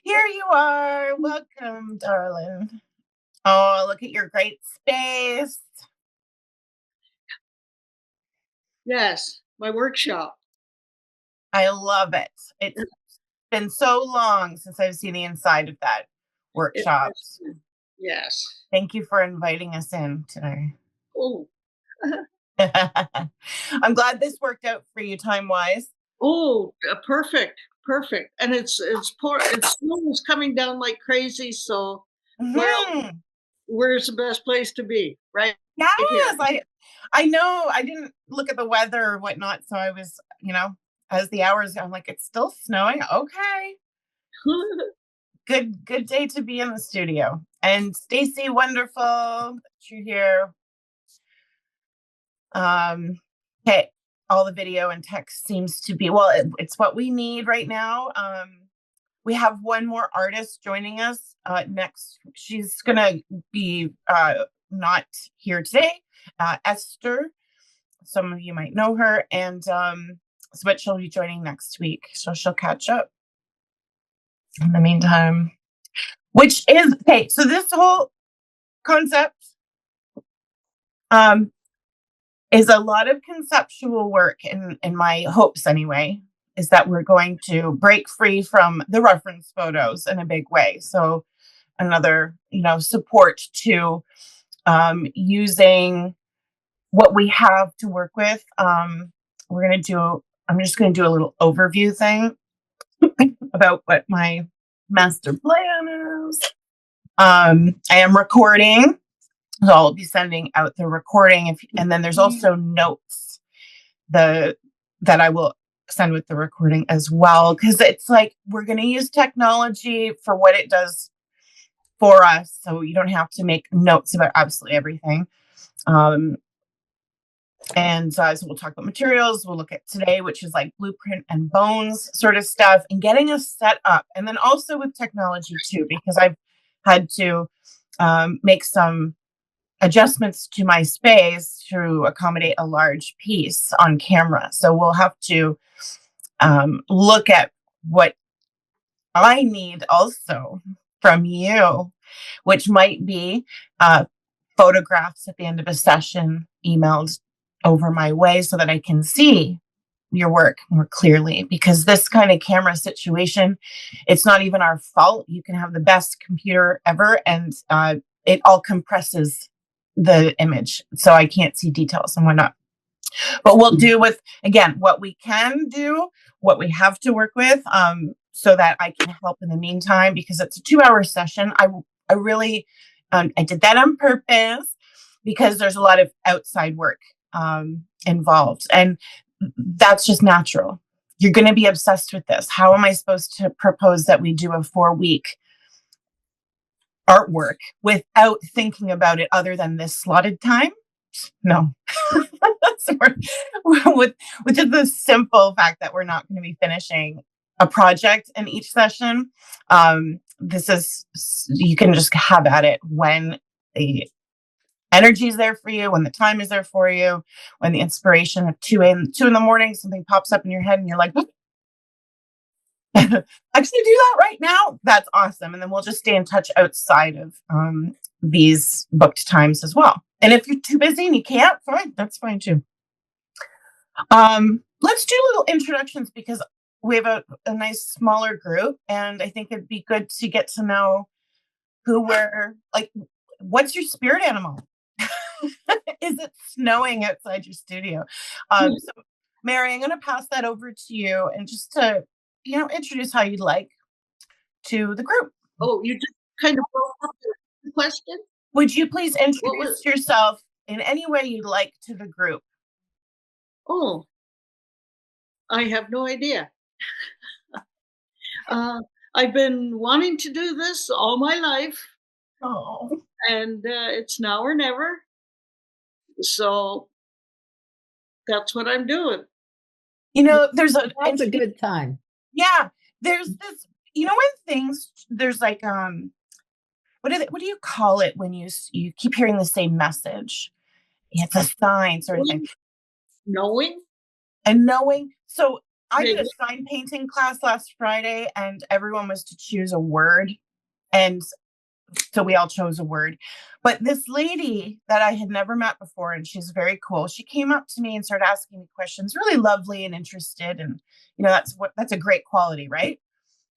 Here you are. Welcome, darling. Oh, look at your great space. Yes, my workshop. I love it. It's been so long since I've seen the inside of that It workshop. has been. Yes. Thank you for inviting us in today. Oh, I'm glad this worked out for you time wise. oh, perfect, perfect. And it's snow is coming down like crazy. So, well, Hmm. where's the best place to be? Right Yes, here. I know. I didn't look at the weather or whatnot, so I was, as the hours, I'm like, it's still snowing. Okay. Good day to be in the studio. And Stacy, wonderful that you're here. Okay, all the video and text seems to be it's what we need right now. We have one more artist joining us next. She's gonna be not here today. Esther, some of you might know her, and but she'll be joining next week, so she'll catch up. In the meantime, which is okay. So this whole concept um, is a lot of conceptual work, in my hopes anyway, is that we're going to break free from the reference photos in a big way. So another, support to using what we have to work with. I'm just going to do a little overview thing about what my master plan is. I am recording. So I'll be sending out the recording, and then there's also notes the that I will send with the recording as well, because it's like we're going to use technology for what it does for us, so you don't have to make notes about absolutely everything. Um, and so we'll talk about materials. We'll look at today, which is like blueprint and bones sort of stuff, and getting us set up, and then also with technology too, because I've had to make some adjustments to my space to accommodate a large piece on camera. So we'll have to look at what I need also from you, which might be photographs at the end of a session emailed over my way so that I can see your work more clearly, because this kind of camera situation, it's not even our fault. You can have the best computer ever, and it all compresses the image, so I can't see details and whatnot. But we'll do with, again, what we can do, what we have to work with, so that I can help in the meantime, because it's a 2-hour session. I really I did that on purpose, because there's a lot of outside work involved, and that's just natural. You're going to be obsessed with this. How am I supposed to propose that we do a 4-week artwork without thinking about it other than this slotted time? No. So with just the simple fact that we're not going to be finishing a project in each session, this is, you can just have at it when the energy is there for you, when the time is there for you, when the inspiration at 2 in the morning, something pops up in your head and you're like, actually do that right now. That's awesome. And then we'll just stay in touch outside of these booked times as well. And if you're too busy and you can't, fine, that's fine too. Let's do little introductions, because we have a nice smaller group, and I think it'd be good to get to know who we're like. What's your spirit animal? Is it snowing outside your studio? So Mary, I'm going to pass that over to you, and just to introduce how you'd like to the group. Oh, you just kind of broke up the question. Would you please What was? introduce yourself in any way you'd like to the group? Oh, I have no idea. Uh, I've been wanting to do this all my life, Oh, and it's now or never. So that's what I'm doing. there's That's a good time. yeah, there's this, when things, there's like, what do you call it when you keep hearing the same message? It's a sign sort of thing. Knowing? And knowing. So I did a sign painting class last Friday, and everyone was to choose a word. And so we all chose a word. But this lady that I had never met before, and she's very cool, she came up to me and started asking me questions, really lovely and interested. And, that's a great quality, right?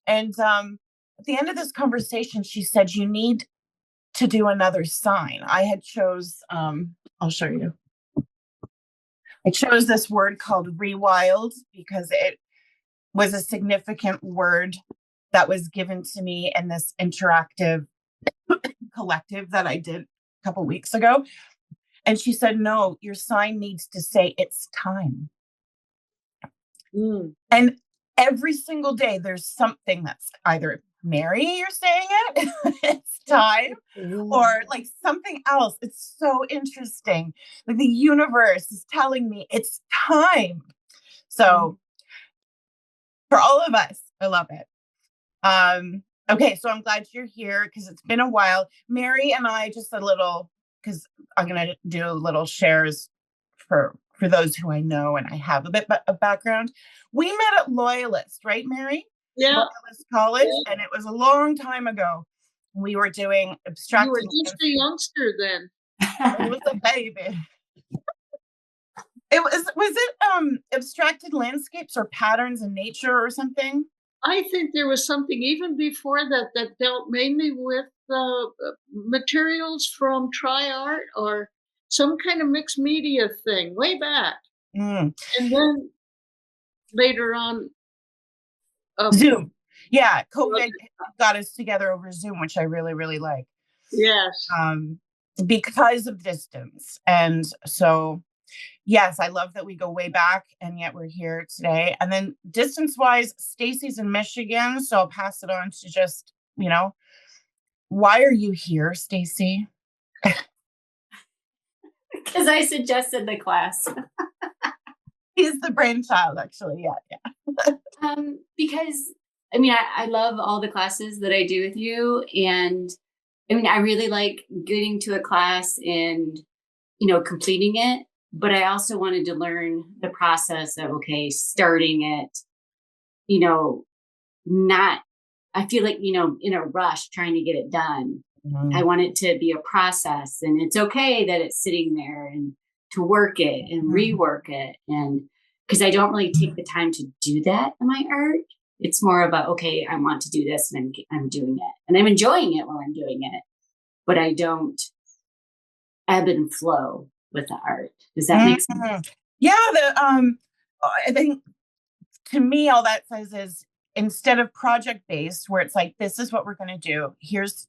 And at the end of this conversation, she said, you need to do another sign. I had chose, I'll show you. I chose this word called rewild because it was a significant word that was given to me in this interactive collective that I did a couple weeks ago. And she said, no, your sign needs to say it's time. And every single day there's something that's either Mary, you're saying it, it's time, or like something else. It's so interesting. Like the universe is telling me it's time. So for all of us, I love it. Okay, so I'm glad you're here because it's been a while. Mary and I just a little, because I'm gonna do a little shares for those who I know and I have a bit of background. We met at Loyalist, right, Mary? Yeah. Loyalist College, and it was a long time ago. We were doing abstract. You were just a youngster then. I was a baby. It was it abstracted landscapes or patterns in nature or something? I think there was something even before that that dealt mainly with materials from tri-art or some kind of mixed media thing way back. And then later on, Zoom. Yeah, COVID got us together over Zoom, which I really, really like. Yes. Because of distance. And so, yes, I love that we go way back and yet we're here today. And then distance-wise, Stacy's in Michigan, so I'll pass it on to just, why are you here, Stacy? Because I suggested the class. He's the brainchild, actually. Yeah. Because I love all the classes that I do with you, and I really like getting to a class and completing it. But I also wanted to learn the process of starting it. Not. I feel like in a rush trying to get it done. I want it to be a process, and it's okay that it's sitting there and to work it and rework it. And because I don't really take the time to do that in my art, it's more about, okay, I want to do this and I'm doing it and I'm enjoying it while I'm doing it, but I don't ebb and flow with the art. Does that make sense? Yeah. I think to me, all that says is instead of project based, where it's like, this is what we're going to do. Here's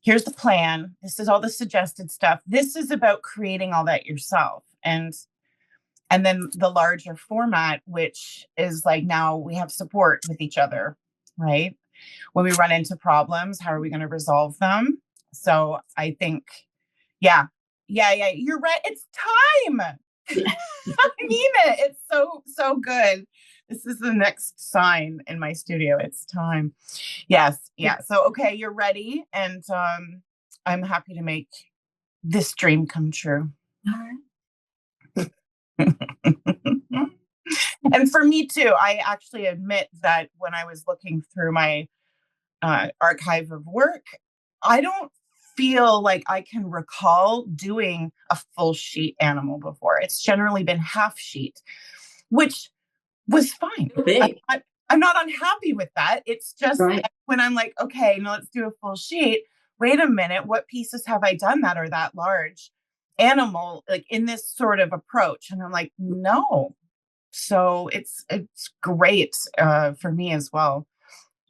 the plan. This is all the suggested stuff. This is about creating all that yourself. And then the larger format, which is like, now we have support with each other, right? When we run into problems, how are we going to resolve them? So I think, yeah, you're right. It's time. I mean it. It's so good. This is the next sign in my studio. It's time. Yes. Yeah. So, okay, you're ready. And I'm happy to make this dream come true. All right. And for me too, I actually admit that when I was looking through my archive of work, I don't feel like I can recall doing a full sheet animal before. It's generally been half sheet, which was fine. I'm not unhappy with that. It's just when I'm like, okay, now let's do a full sheet. Wait a minute, what pieces have I done that are that large animal, like in this sort of approach? And I'm like, no. So it's great for me as well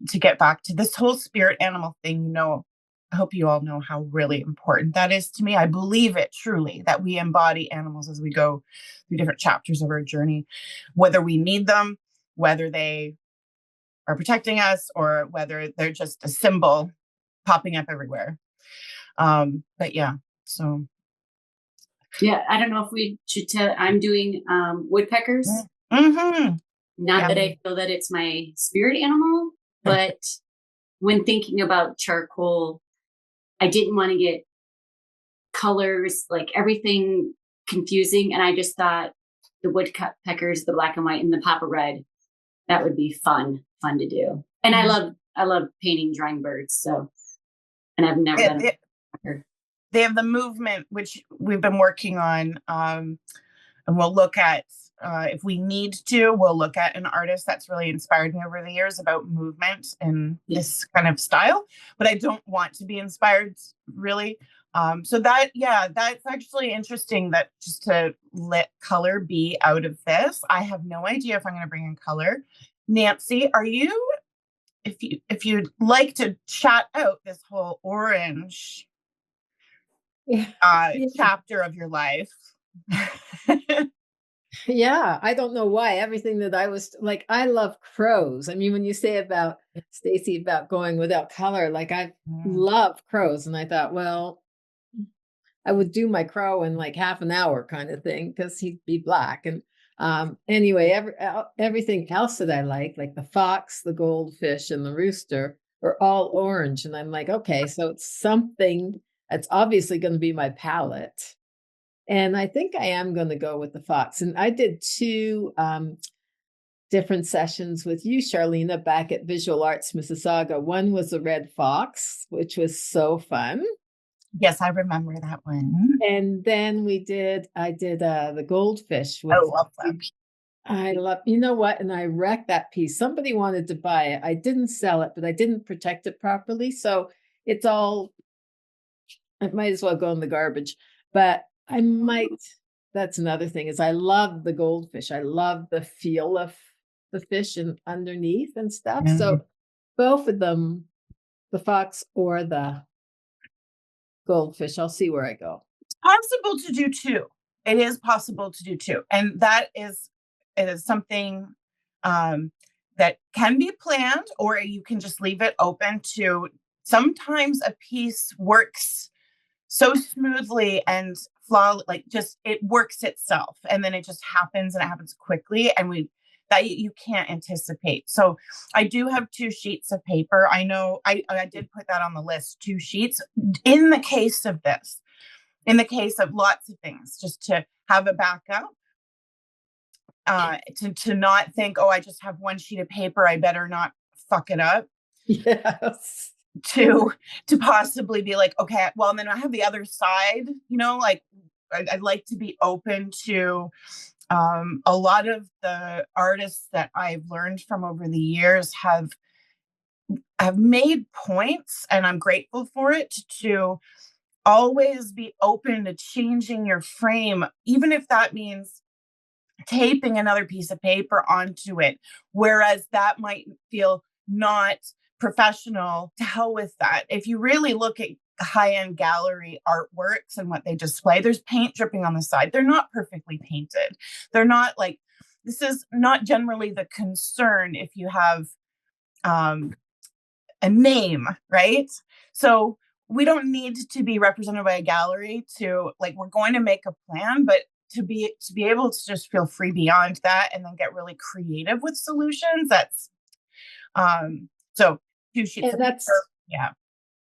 to get back to this whole spirit animal thing. I hope you all know how really important that is to me. I believe it truly that we embody animals as we go through different chapters of our journey, whether we need them, whether they are protecting us, or whether they're just a symbol popping up everywhere. But yeah, so. Yeah, I don't know if we should tell, I'm doing woodpeckers. Mm-hmm. Not that I feel that it's my spirit animal, but when thinking about charcoal, I didn't want to get colors, like everything confusing. And I just thought the woodpeckers, the black and white and the pop of red that would be fun to do. And I love painting, drawing birds. So, and I've never done it. They have the movement, which we've been working on. And we'll look at, if we need to, we'll look at an artist that's really inspired me over the years about movement in this kind of style, but I don't want to be inspired really. So that's actually interesting, that just to let color be out of this. I have no idea if I'm going to bring in color. Nancy, are you, if you'd like to chat out this whole orange chapter of your life? Yeah, I don't know why. Everything that I was like, I love crows. I mean, when you say about Stacy about going without color, like I love crows, and I thought, well, I would do my crow in like half an hour kind of thing, because he'd be black. And anyway, everything else that I like the fox, the goldfish, and the rooster, are all orange. And I'm like, okay, so it's something that's obviously going to be my palette. And I think I am going to go with the fox. And I did 2 different sessions with you, Charlena, back at Visual Arts Mississauga. One was the red fox, which was so fun. Yes, I remember that one. And then I did the goldfish. I love that. I love, you know what? And I wrecked that piece. Somebody wanted to buy it. I didn't sell it, but I didn't protect it properly. So it might as well go in the garbage. But I might, that's another thing, is I love the goldfish. I love the feel of the fish and underneath and stuff. Mm-hmm. So both of them, the fox or the goldfish, I'll see where I go. It's possible to do 2. It is possible to do 2. And that is something that can be planned, or you can just leave it open to, sometimes a piece works so smoothly and it works itself, and then it just happens, and it happens quickly, and that you can't anticipate. So I do have 2 sheets of paper. I know I did put that on the list, 2 sheets in the case of this, in the case of lots of things, just to have a backup, to not think, oh, I just have 1 sheet of paper, I better not fuck it up. Yes. To possibly be like, okay, well, and then I have the other side, like I'd like to be open to a lot of the artists that I've learned from over the years have made points, and I'm grateful for it, to always be open to changing your frame, even if that means taping another piece of paper onto it, whereas that might feel not professional. To hell with that. If you really look at high-end gallery artworks and what they display, there's paint dripping on the side. They're not perfectly painted. They're not like, this is not generally the concern if you have a name, right? So we don't need to be represented by a gallery to, like, we're going to make a plan, but to be able to just feel free beyond that, and then get really creative with solutions. That's so 2 sheets of paper. Yeah.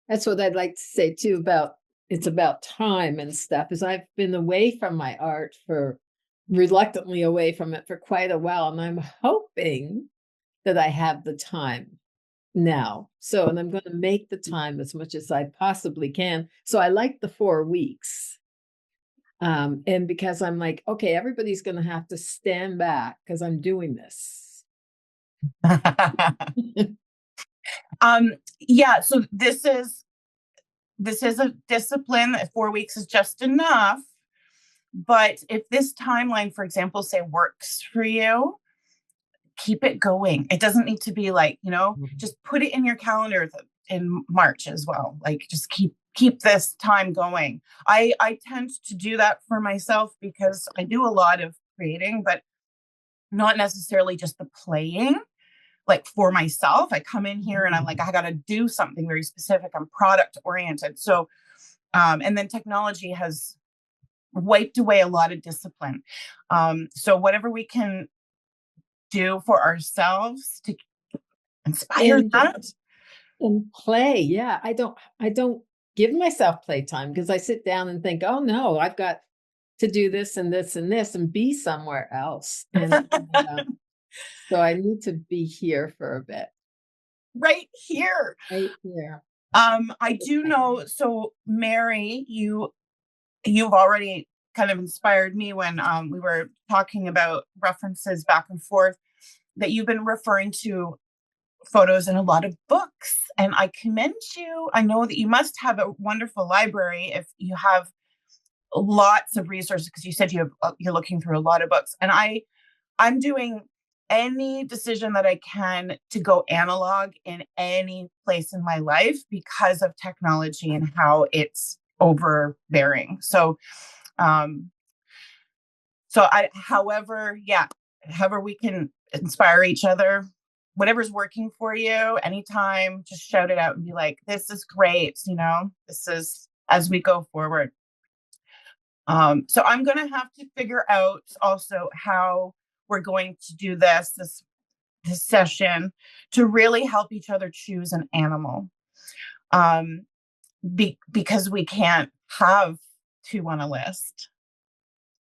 That's what I'd like to say too, about it's about time and stuff, is I've been away from my art, reluctantly away from it for quite a while. And I'm hoping that I have the time now. So, and I'm going to make the time as much as I possibly can. So I like the 4 weeks. And because I'm like, okay, everybody's going to have to stand back because I'm doing this. Yeah. So this is a discipline. 4 weeks is just enough. But if this timeline, for example, say works for you, keep it going. It doesn't need to be like, just put it in your calendar in March as well. Like, just keep this time going. I tend to do that for myself because I do a lot of creating, but not necessarily just the playing. Like, for myself, I come in here and I'm like, I got to do something very specific. I'm product oriented. So, and then technology has wiped away a lot of discipline. So whatever we can do for ourselves to inspire that and play. Yeah. I don't give myself playtime, because I sit down and think, oh no, I've got to do this and this and this and be somewhere else. And So I need to be here for a bit. Right here. Right here. I do know, so Mary, you've already kind of inspired me when we were talking about references back and forth, that you've been referring to photos in a lot of books, and I commend you. I know that you must have a wonderful library if you have lots of resources, because you said you're looking through a lot of books, and I'm doing any decision that I can to go analog in any place in my life because of technology and how it's overbearing. Um, however we can inspire each other, whatever's working for you, anytime, just shout it out and be like, this is great. This is as we go forward. So I'm going to have to figure out also how we're going to do this session to really help each other choose an animal. Because we can't have two on a list.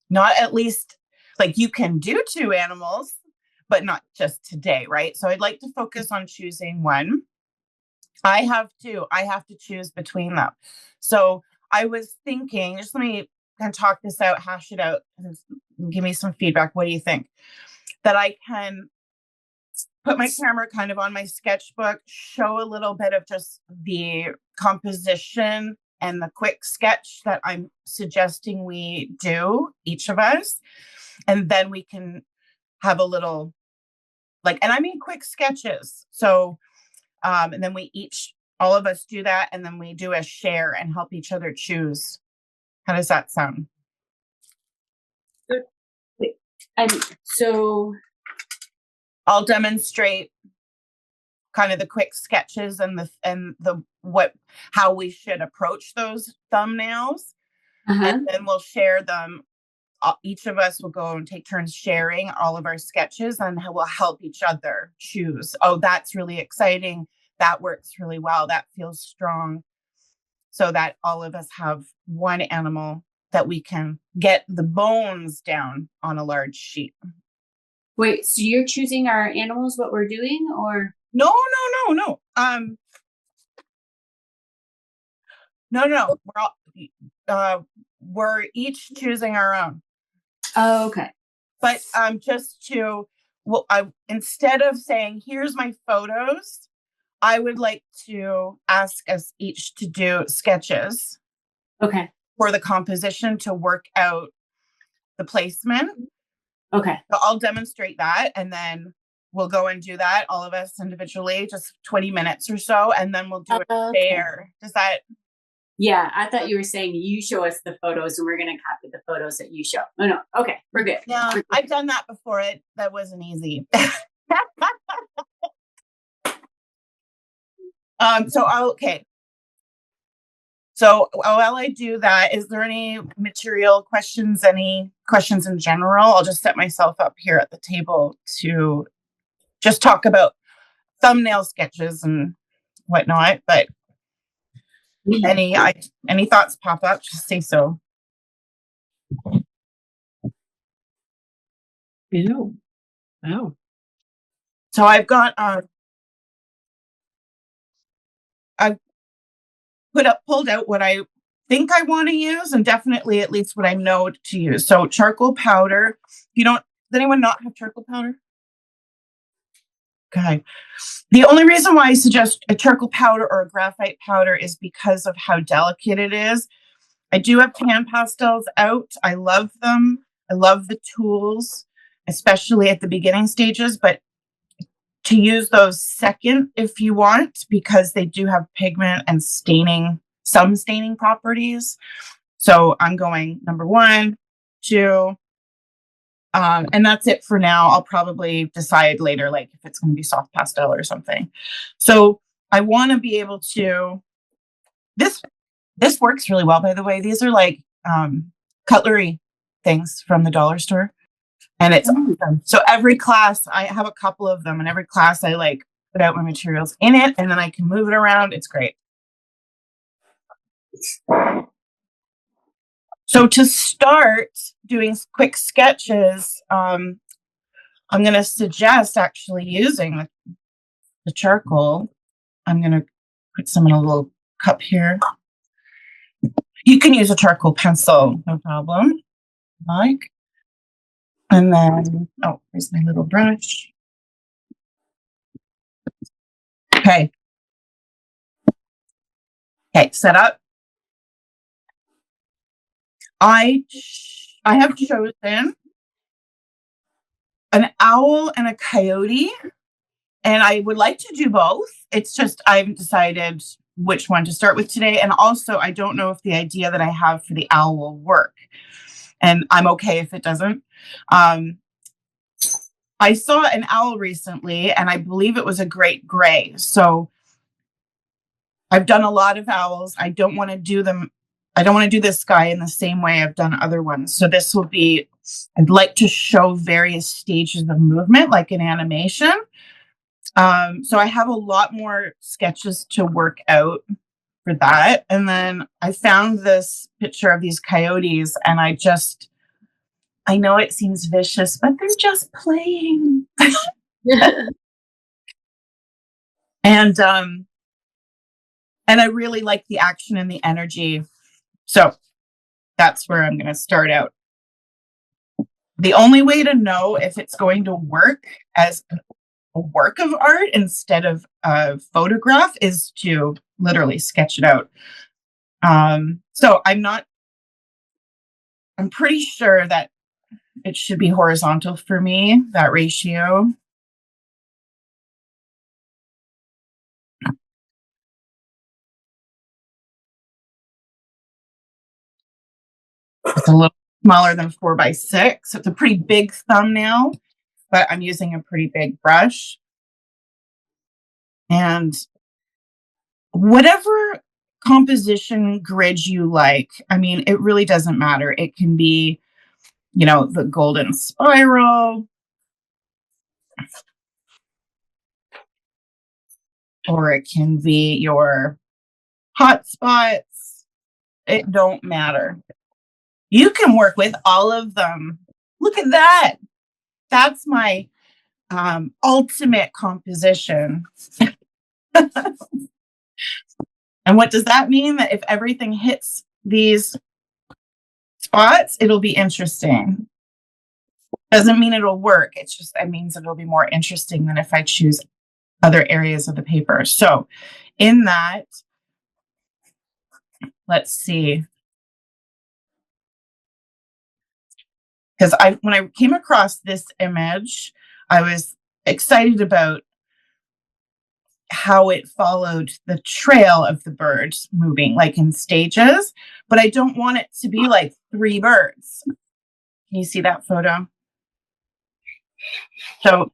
Not at least, like, you can do two animals, but not just today, right? So I'd like to focus on choosing one. I have to choose between them. So I was thinking, just let me kind of talk this out, hash it out, and give me some feedback. What do you think? That I can put my camera kind of on my sketchbook, show a little bit of just the composition and the quick sketch that I'm suggesting we do, each of us. And then we can have a little, and I mean quick sketches. So, and then all of us do that. And then we do a share and help each other choose. How does that sound? So I'll demonstrate kind of the quick sketches and how we should approach those thumbnails. And then we'll share them. Each of us will go and take turns sharing all of our sketches, and we'll help each other choose. Oh, that's really exciting. That works really well. That feels strong. So that all of us have one animal that we can get the bones down on a large sheet. Wait, so you're choosing our animals, what we're doing, or? No. No. We're each choosing our own. Oh, okay. But instead of saying, here's my photos, I would like to ask us each to do sketches. Okay. For the composition to work out the placement. Okay. So I'll demonstrate that, and then we'll go and do that, all of us individually, just 20 minutes or so, and then we'll do a share. Does that? Yeah, I thought you were saying you show us the photos and we're going to copy the photos that you show. Oh, no. Okay, we're good. Yeah, I've done that before. That wasn't easy. Okay. So while I do that, is there any material questions, any questions in general? I'll just set myself up here at the table to just talk about thumbnail sketches and whatnot. But any thoughts pop up, just say so. Wow. So I've got I've pulled out what I think I want to use, and definitely at least what I know to use. So charcoal powder. Does anyone not have charcoal powder? Okay. The only reason why I suggest a charcoal powder or a graphite powder is because of how delicate it is. I do have pan pastels out. I love them. I love the tools, especially at the beginning stages, but to use those second if you want, because they do have pigment and some staining properties. So I'm going number 1, 2, and that's it for now. I'll probably decide later, like if it's going to be soft pastel or something. So I want to be able to, this works really well, by the way. These are like cutlery things from the dollar store. And it's awesome. So every class, I have a couple of them, and every class I put out my materials in it, and then I can move it around. It's great. So to start doing quick sketches, I I'm going to suggest actually using the charcoal. I'm going to put some in a little cup here. You can use a charcoal pencil, no problem. Like, and then, oh, here's my little brush. Okay. Okay, set up. I have chosen an owl and a coyote, and I would like to do both. It's just I haven't decided which one to start with today. And also, I don't know if the idea that I have for the owl will work. And I'm okay if it doesn't. I saw an owl recently, and I believe it was a great gray. So I've done a lot of owls. I don't want to do this guy in the same way I've done other ones. So this will be, I'd like to show various stages of movement, like an animation. So I have a lot more sketches to work out for that. And then I found this picture of these coyotes, and I know it seems vicious, but they're just playing. And I really like the action and the energy. So that's where I'm going to start out. The only way to know if it's going to work as a work of art instead of a photograph is to literally sketch it out. So I'm pretty sure that it should be horizontal for me, that ratio. It's a little smaller than 4x6. So it's a pretty big thumbnail, but I'm using a pretty big brush. And whatever composition grid you like, I mean, it really doesn't matter. It can be, the golden spiral, or it can be your hot spots. It don't matter. You can work with all of them. Look at that. That's my ultimate composition. And what does that mean? That if everything hits these spots, it'll be interesting. Doesn't mean it'll work. It means it'll be more interesting than if I choose other areas of the paper. So in that, let's see. Because when I came across this image, I was excited about how it followed the trail of the birds moving, like in stages, but I don't want it to be like 3 birds. Can you see that photo? So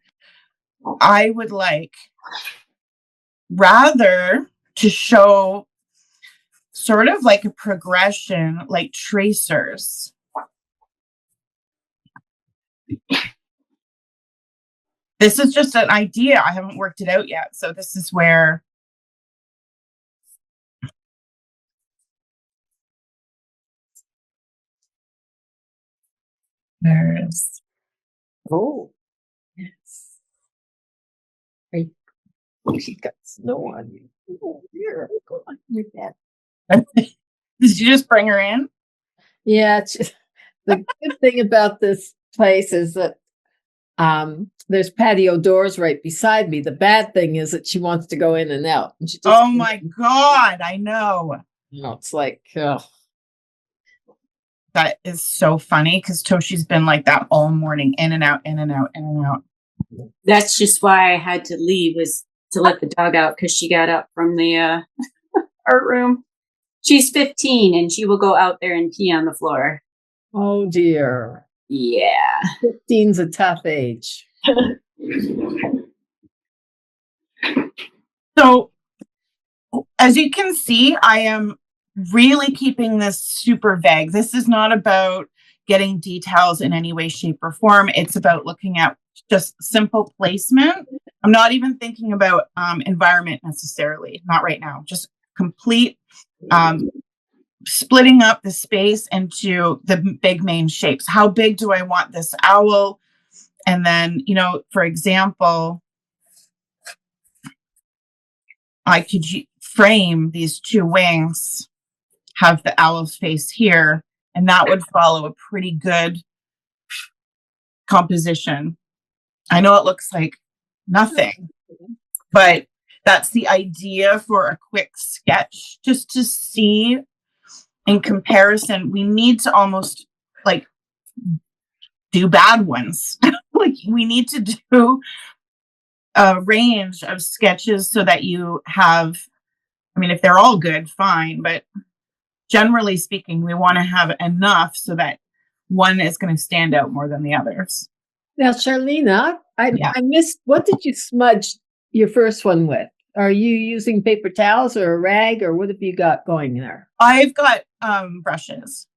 I would like rather to show sort of like a progression, like tracers. This is just an idea. I haven't worked it out yet. So this is where there's, Oh, yes. She's got snow on you. Oh, dear. Go on your bed. did you just bring her in? Yeah, it's just, the good thing about this place is that there's patio doors right beside me. The bad thing is that she wants to go in and out. And she just, Oh my God, I know. It's like, ugh. That is so funny because Toshi's been like that all morning, in and out, in and out, in and out. That's just why I had to leave, was to let the dog out, because she got up from the art room. She's 15 and she will go out there and pee on the floor. Oh dear. Yeah. 15's a tough age. So as you can see, I am really keeping this super vague. This is not about getting details in any way, shape, or form. It's about looking at just simple placement. I'm not even thinking about environment necessarily, not right now. Just complete splitting up the space into the big main shapes. How big do I want this owl? And then, for example, I could frame these two wings, have the owl's face here, and that would follow a pretty good composition. I know it looks like nothing, but that's the idea for a quick sketch, just to see in comparison. We need to almost like do bad ones. Like we need to do a range of sketches so that you have, I mean, if they're all good, fine, but generally speaking, we want to have enough so that one is going to stand out more than the others. Now, Charlena, I Yeah. missed, what did you smudge your first one with? Are you using paper towels or a rag, or what have you got going there? I've got brushes.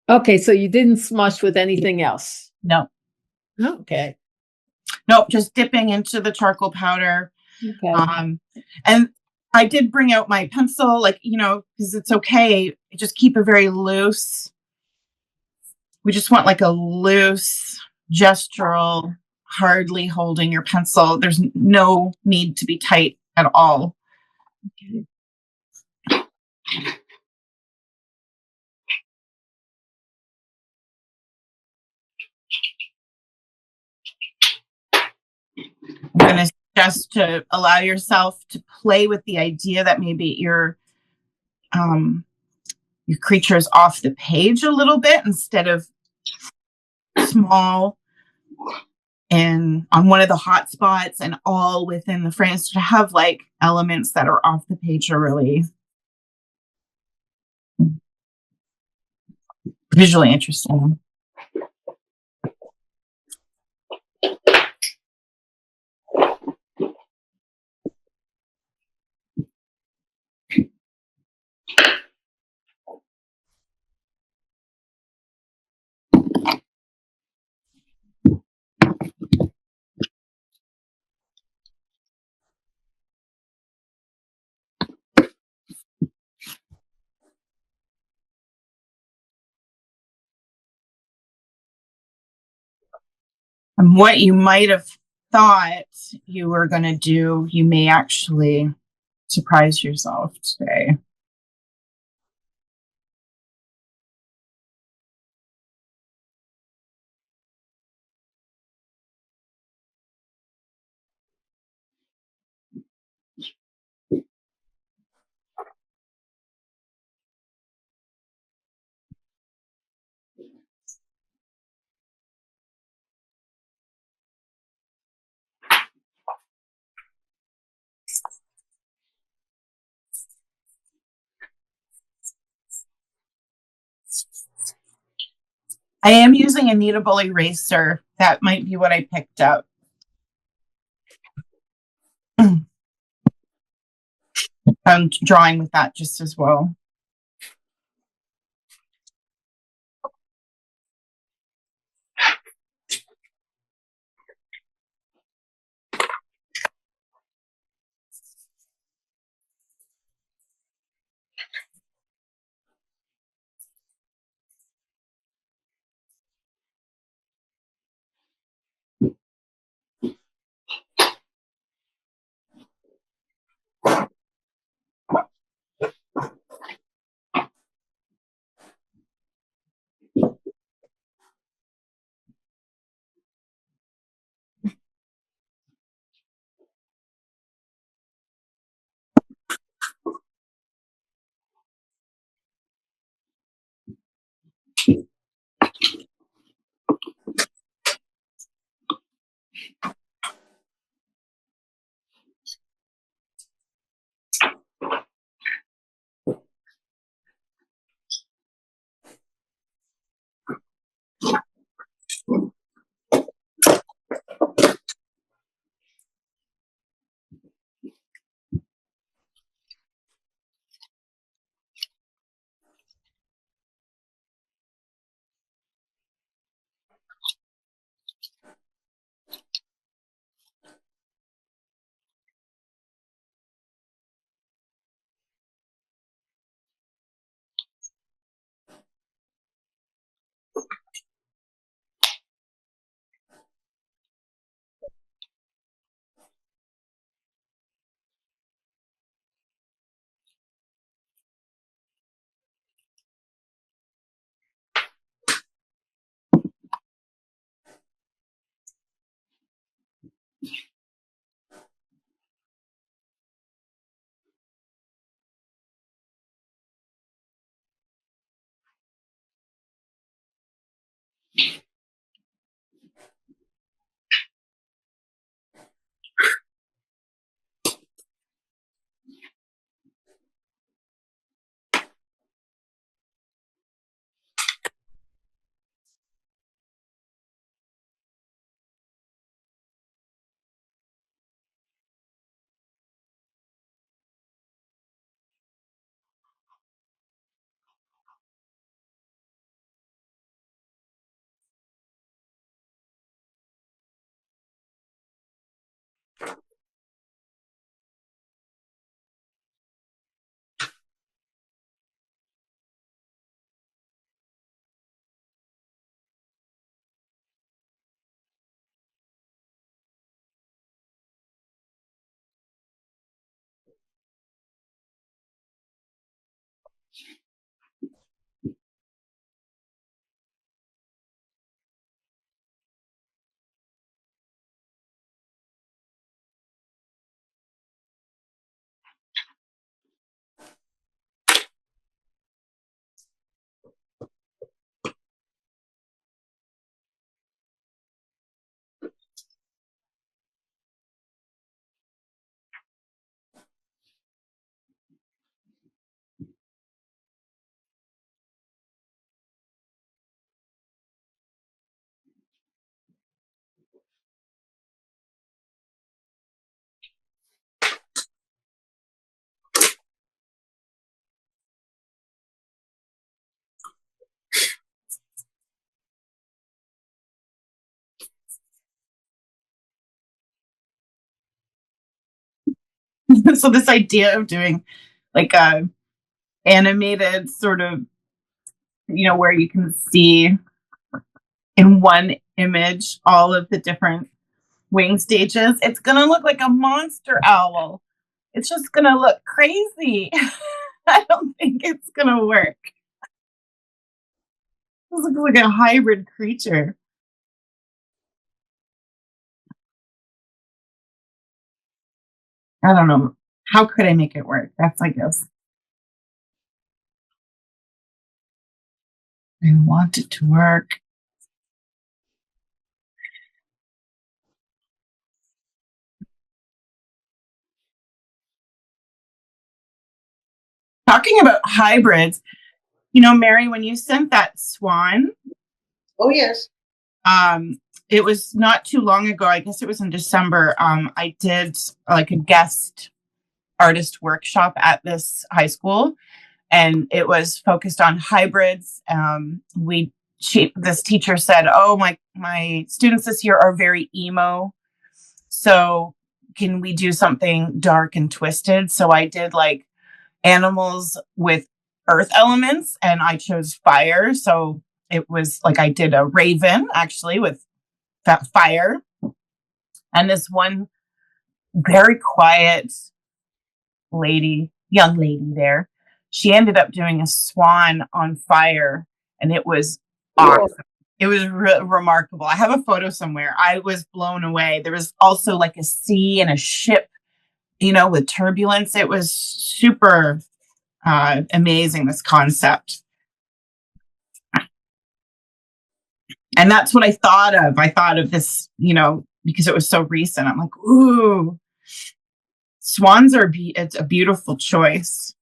Okay, so you didn't smush with anything else? No. Okay. Nope, just dipping into the charcoal powder. Okay. And I did bring out my pencil, like, because it's okay. Just keep it very loose. We just want like a loose gestural, hardly holding your pencil. There's no need to be tight at all. Okay. I'm going to suggest to allow yourself to play with the idea that maybe your creature is off the page a little bit instead of small and on one of the hot spots and all within the frames, to have like elements that are off the page are really visually interesting. And what you might have thought you were going to do, you may actually surprise yourself today. I am using a kneadable eraser. That might be what I picked up. I'm drawing with that just as well. So this idea of doing like a animated sort of, where you can see in one image all of the different wing stages, it's going to look like a monster owl. It's just going to look crazy. I don't think it's going to work. This looks like a hybrid creature. I don't know. How could I make it work? That's, I guess. I want it to work. Talking about hybrids, Mary, when you sent that swan, Oh, yes. It was not too long ago. I guess it was in December. I did like a guest artist workshop at this high school, and it was focused on hybrids. This teacher said, "Oh, my students this year are very emo, so can we do something dark and twisted?" So I did like animals with earth elements, and I chose fire. So it was like I did a raven actually with fire, and this one very quiet young lady there, she ended up doing a swan on fire, and it was awesome. It was remarkable. I have a photo somewhere. I was blown away. There was also like a sea and a ship, with turbulence. It was super amazing, this concept. And that's what I thought of. I thought of this, because it was so recent. I'm like, ooh, swans it's a beautiful choice.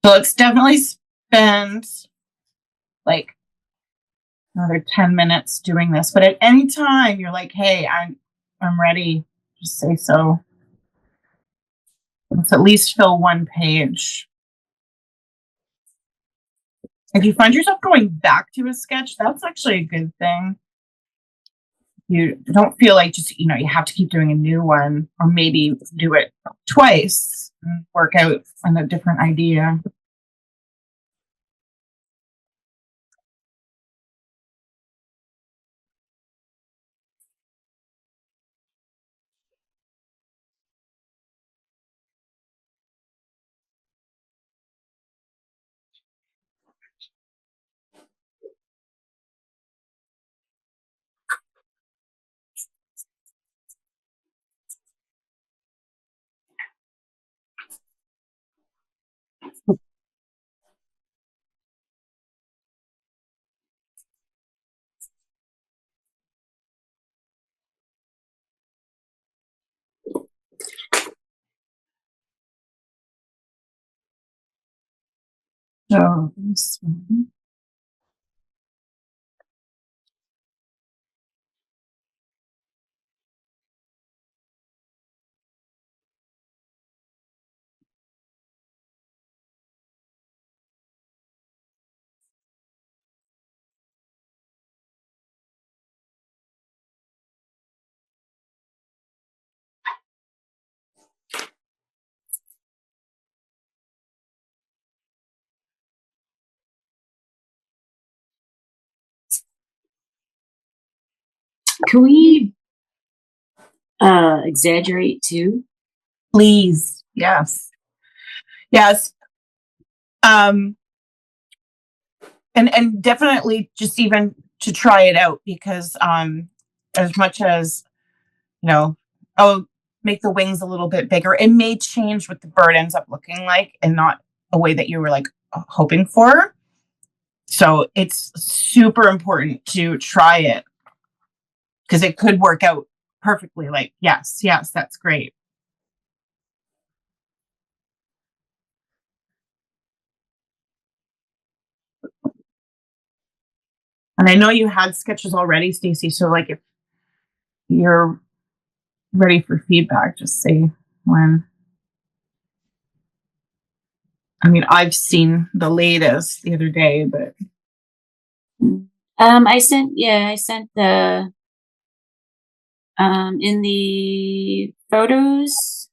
So let's definitely spend like another 10 minutes doing this. But at any time you're like, hey, I'm ready, just say so. Let's at least fill one page. If you find yourself going back to a sketch, that's actually a good thing. You don't feel like just, you have to keep doing a new one, or maybe do it twice and work out on a different idea. So this one. Can we exaggerate too? Please. Yes. Yes. And definitely just even to try it out, because as much as, oh, make the wings a little bit bigger, it may change what the bird ends up looking like and not a way that you were like hoping for. So it's super important to try it, because it could work out perfectly. Like, yes, that's great. And I know you had sketches already, Stacey. So like, if you're ready for feedback, just say when. I mean, I've seen the latest the other day, but I sent the in the photos,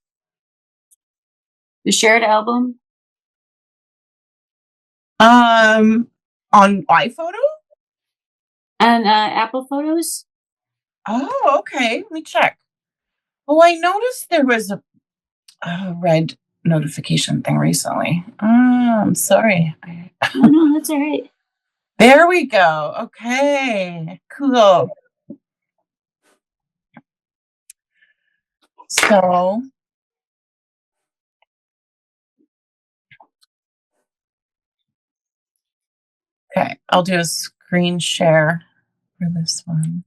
the shared album. on iPhoto. And Apple Photos. Oh, okay. Let me check. Oh, I noticed there was a red notification thing recently. Oh, I'm sorry. Oh no, that's all right. There we go. Okay, cool. So, okay, I'll do a screen share for this one.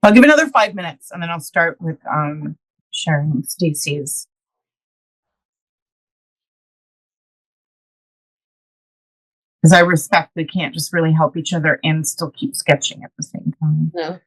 I'll give it another 5 minutes, and then I'll start with sharing Stacey's. Because I respect they can't just really help each other and still keep sketching at the same time. No.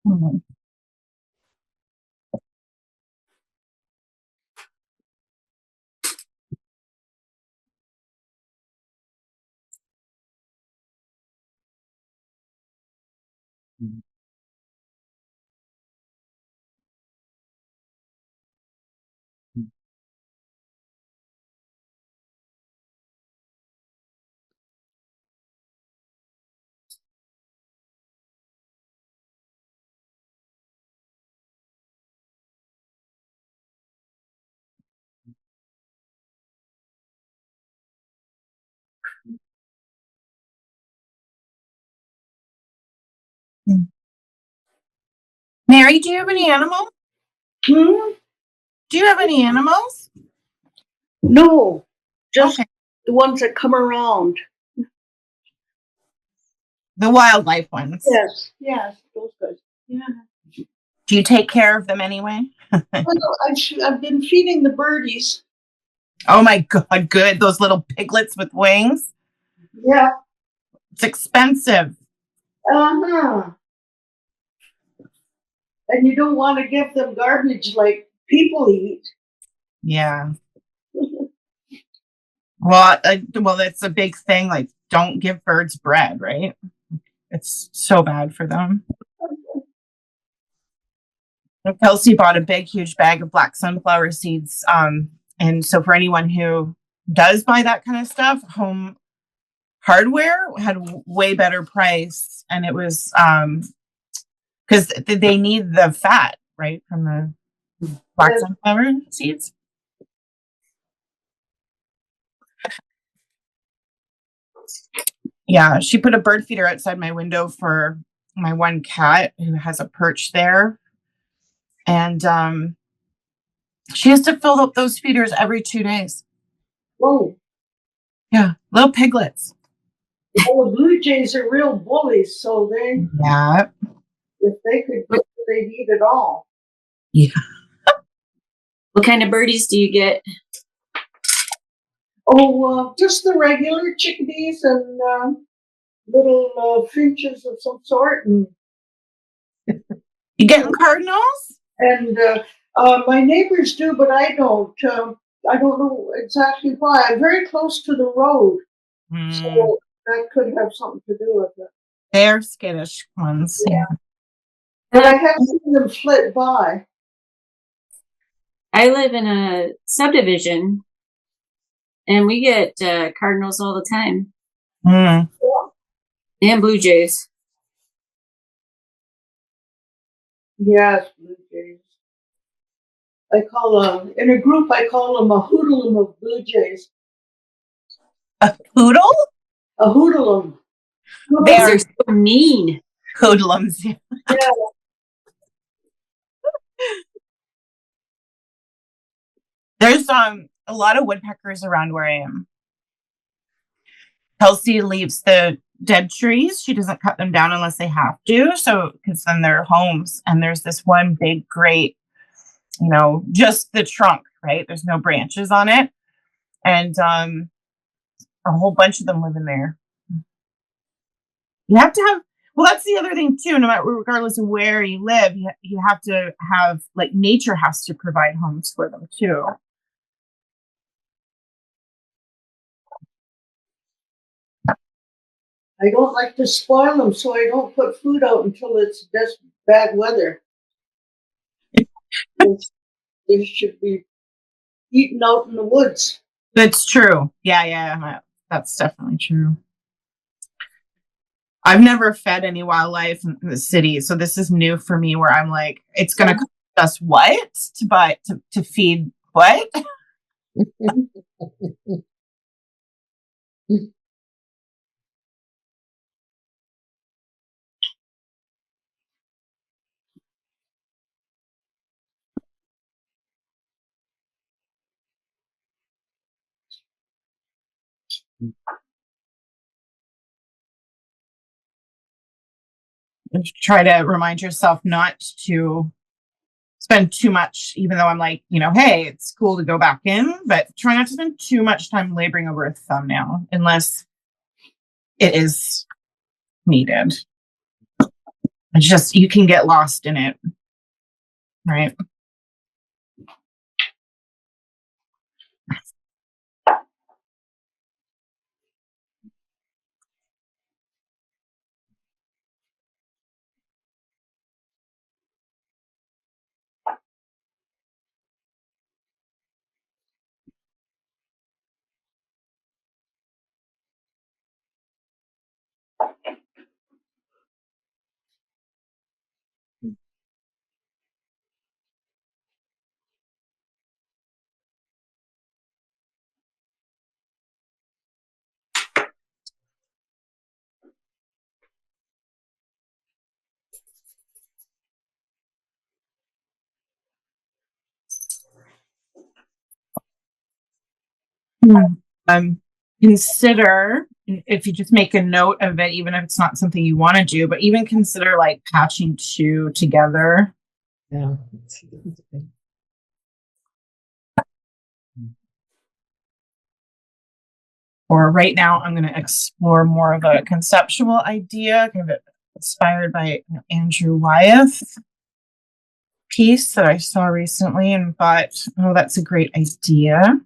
Mhm. Mary, do you have any animals? Hmm? Do you have any animals? No, just Okay. the ones that come around. The wildlife ones. Yes, those guys. Yeah. Do you take care of them anyway? Well, I've been feeding the birdies. Oh my God, good. Those little piglets with wings. Yeah. It's expensive. Uh-huh. And you don't want to give them garbage like people eat. Yeah. Well, that's a big thing. Like, don't give birds bread, right? It's so bad for them. Kelsey bought a big, huge bag of black sunflower seeds. And so for anyone who does buy that kind of stuff, home hardware had way better price. And it was because they need the fat, right, from the black Yes. sunflower seeds. Yeah, she put a bird feeder outside my window for my one cat who has a perch there. And she has to fill up those feeders every 2 days. Oh, Yeah, little piglets. well, the blue jays are real bullies, so Yeah. if they could, they'd eat it all. Yeah. What kind of birdies do you get? Oh, just the regular chickadees and little finches of some sort, and You getting cardinals? my neighbors do, but I don't. I don't know exactly why. I'm very close to the road, so that could have something to do with it. They're skittish ones. Yeah. But I have seen them flit by. I live in a subdivision, and we get cardinals all the time, and blue jays. Yes, blue jays. In a group, I call them a hoodlum of blue jays. A poodle? A hoodlum. They're so mean. Hoodlums. Yeah. Yeah. There's a lot of woodpeckers around where I am. Kelsey leaves the dead trees. She doesn't cut them down unless they have to. So, because then they're homes. And there's this one big, great, just the trunk, right? There's no branches on it. And a whole bunch of them live in there. You have to have, well, that's the other thing too. No matter, regardless of where you live, you have to have, like, nature has to provide homes for them too. I don't like to spoil them, so I don't put food out until it's just bad weather. They should be eaten out in the woods. That's true. Yeah. That's definitely true. I've never fed any wildlife in the city, so this is new for me. Where I'm like, it's going to cost us what to feed what? Try to remind yourself not to spend too much, even though I'm like, hey, it's cool to go back in, but try not to spend too much time laboring over a thumbnail unless it is needed. It's just, you can get lost in it, right? Consider, if you just make a note of it, even if it's not something you want to do, but even consider like patching two together. Yeah. Or right now, I'm going to explore more of a conceptual idea, kind of inspired by Andrew Wyeth piece that I saw recently and thought, oh, that's a great idea.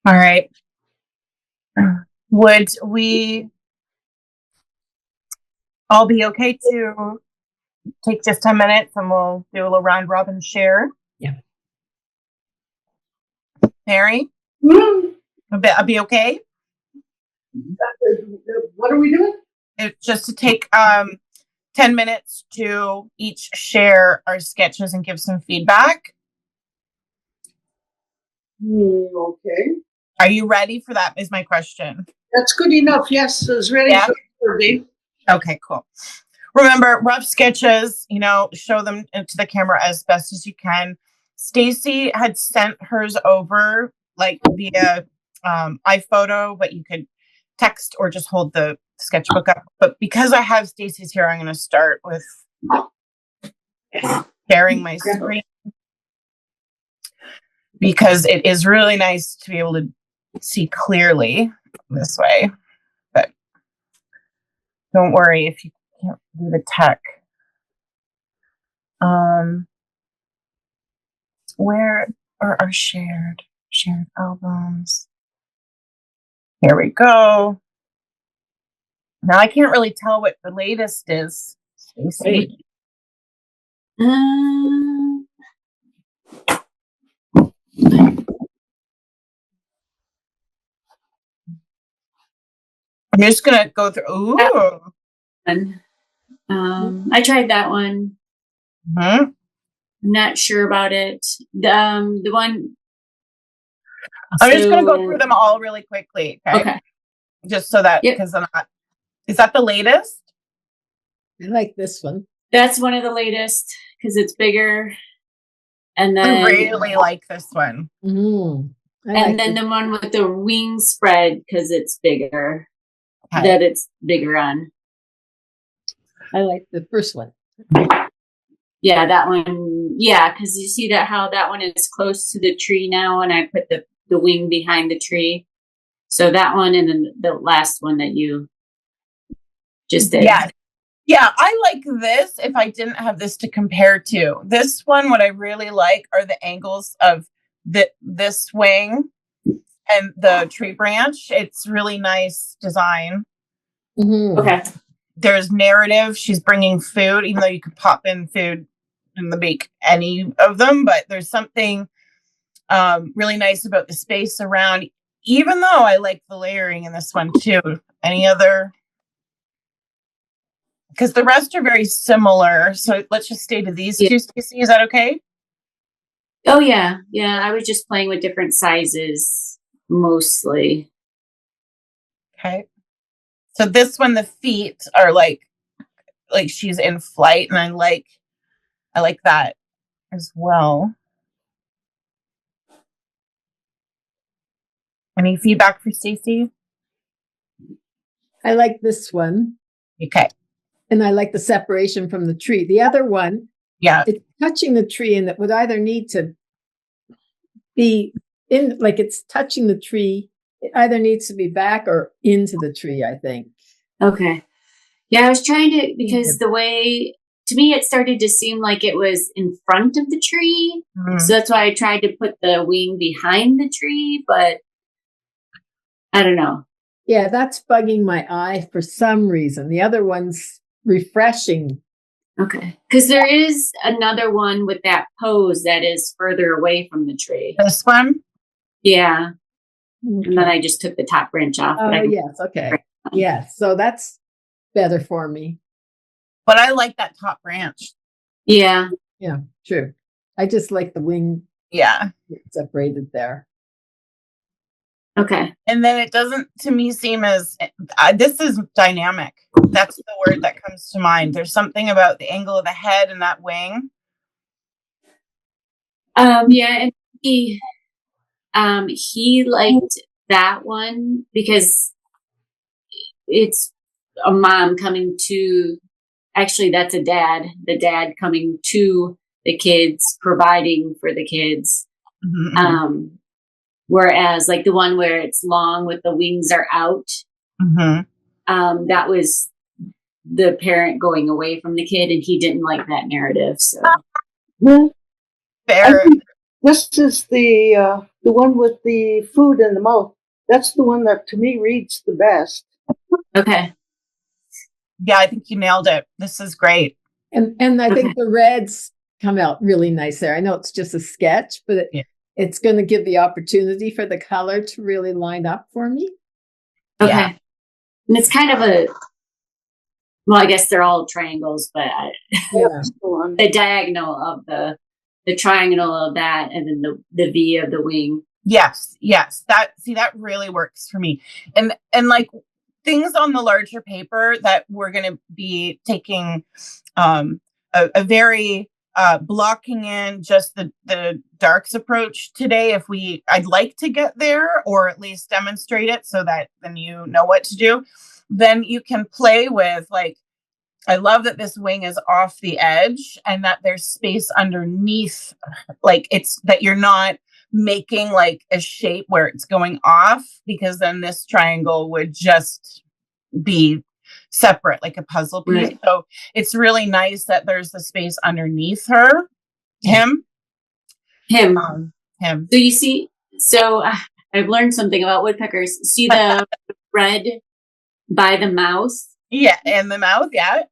All right. Would we all be okay to take just 10 minutes and we'll do a little round robin share? Yeah. Mary? I'll be okay? What are we doing? It's just to take 10 minutes to each share our sketches and give some feedback. Okay. Are you ready for that? Is my question. That's good enough. Yes, it's ready for me. Okay, cool. Remember, rough sketches, show them to the camera as best as you can. Stacy had sent hers over like via iPhoto, but you could text or just hold the sketchbook up. But because I have Stacy's here, I'm going to start with sharing my screen because it is really nice to be able to see clearly this way. But don't worry if you can't do the tech. Where are our shared albums? Here we go. Now I can't really tell what the latest is. Stacey. Um, I'm just gonna go through. Ooh. I tried that one. Mm-hmm. I'm not sure about it. The one. I'm just gonna go through them all really quickly. Okay. Just so that because I'm not. Is that the latest? I like this one. That's one of the latest because it's bigger. And then I really like this one. And then the one with the wing spread because it's bigger. Okay. That it's bigger on. I like the first one. Yeah, that one. Yeah, because you see that how that one is close to the tree now, and I put the wing behind the tree. So that one, and then the last one that you just did. Yeah. Yeah, I like this if I didn't have this to compare to. This one, what I really like are the angles of this wing and the tree branch. It's really nice design. Mm-hmm. Okay. There's narrative. She's bringing food, even though you could pop in food in the beak, any of them. But there's something really nice about the space around, even though I like the layering in this one too. Any other? Because the rest are very similar. So let's just stay to these two, Stacey. Is that okay? Oh, yeah. Yeah, I was just playing with different sizes, mostly. Okay. So this one, the feet are like she's in flight, and I like that as well. Any feedback for Stacey? I like this one. Okay. And I like the separation from the tree. The other one, it's touching the tree, and it would either need to be in, like it's touching the tree. It either needs to be back or into the tree, I think. Okay. Yeah, I was trying to, because the way, to me, it started to seem like it was in front of the tree. Mm-hmm. So that's why I tried to put the wing behind the tree, but I don't know. Yeah, that's bugging my eye for some reason. The other one's refreshing. Okay. Because there is another one with that pose that is further away from the tree. This one? Yeah. Okay. And then I just took the top branch off. Oh, yes. Okay. Yes. So that's better for me. But I like that top branch. Yeah. Yeah, true. I just like the wing. Yeah. Separated there. Okay. And then it doesn't, to me, seem as, this is dynamic. That's the word that comes to mind. There's something about the angle of the head and that wing. Yeah, and he liked that one because it's a mom coming to, actually that's a dad, the dad coming to the kids, providing for the kids. Mm-hmm. Whereas like the one where it's long with the wings are out, mm-hmm. That was the parent going away from the kid, and he didn't like that narrative. So fair. This is the one with the food in the mouth. That's the one that to me reads the best. Okay. Yeah, I think you nailed it. This is great. And I think the reds come out really nice there. I know it's just a sketch, but it's going to give the opportunity for the color to really line up for me. Okay. Yeah. And it's kind of well, I guess they're all triangles, but the diagonal of the triangle of that, and then the V of the wing. Yes. That really works for me. And like things on the larger paper that we're going to be taking a very blocking in just the darks approach today. I'd like to get there, or at least demonstrate it so that then you know what to do. Then you can play with, like, I love that this wing is off the edge and that there's space underneath. Like, it's that you're not making like a shape where it's going off, because then this triangle would just be separate, like a puzzle piece. Right. So it's really nice that there's the space underneath him. So you see, I've learned something about woodpeckers. See the red by the mouth? Yeah, in the mouth, yeah.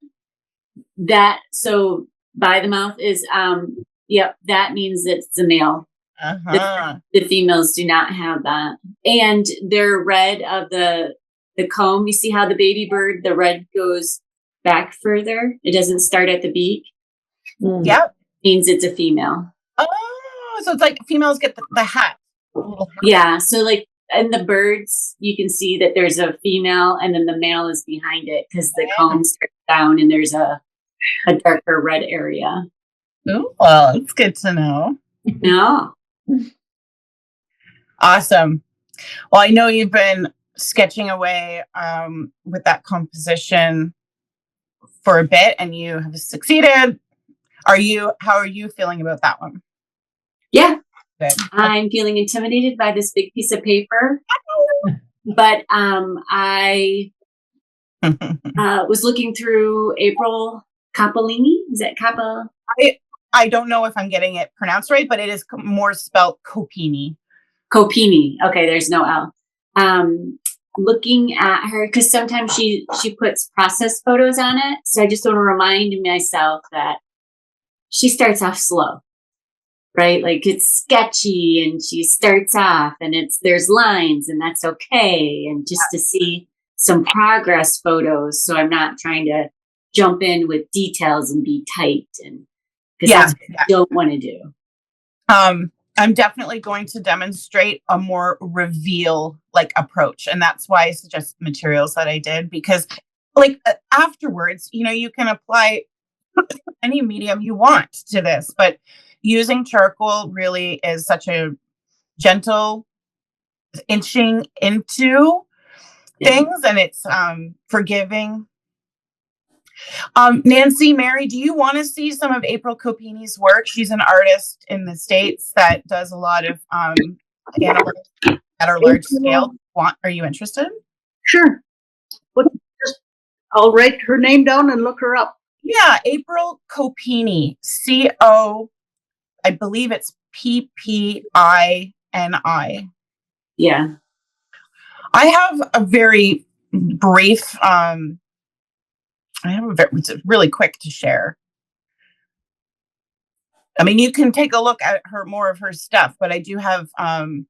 So by the mouth is, that means it's the male. Uh-huh. The females do not have that. And they're red of the comb. You see how the baby bird, the red goes back further? It doesn't start at the beak. Yep. Means it's a female. Oh, so it's like females get the hat. Yeah. So like in the birds, you can see that there's a female and then the male is behind it because the comb starts down and there's a darker red area. Oh, well, it's good to know. Yeah. Awesome. Well, I know you've been sketching away with that composition for a bit and you have succeeded. How are you feeling about that one? Yeah. Good. I'm feeling intimidated by this big piece of paper, but I was looking through April Capellini. Is that Capa? I don't know if I'm getting it pronounced right, but it is more spelled Copini. Copini. Okay, there's no L. Looking at her, because sometimes she puts process photos on it. So I just want to remind myself that she starts off slow, right? Like it's sketchy and she starts off and there's lines and that's okay. And just to see some progress photos. So I'm not trying to jump in with details and be tight, and because that's what I don't want to do. I'm definitely going to demonstrate a more reveal like approach. And that's why I suggest materials that I did, because like afterwards, you can apply any medium you want to this, but using charcoal really is such a gentle inching into things, and it's forgiving. Nancy, Mary, do you want to see some of April Copini's work? She's an artist in the States that does a lot of animals at our large scale. Are you interested? Sure. I'll write her name down and look her up. Yeah, April Copini, I believe it's Ppini. Yeah. I have a very brief, it's really quick to share. I mean, you can take a look at more of her stuff, but I do have from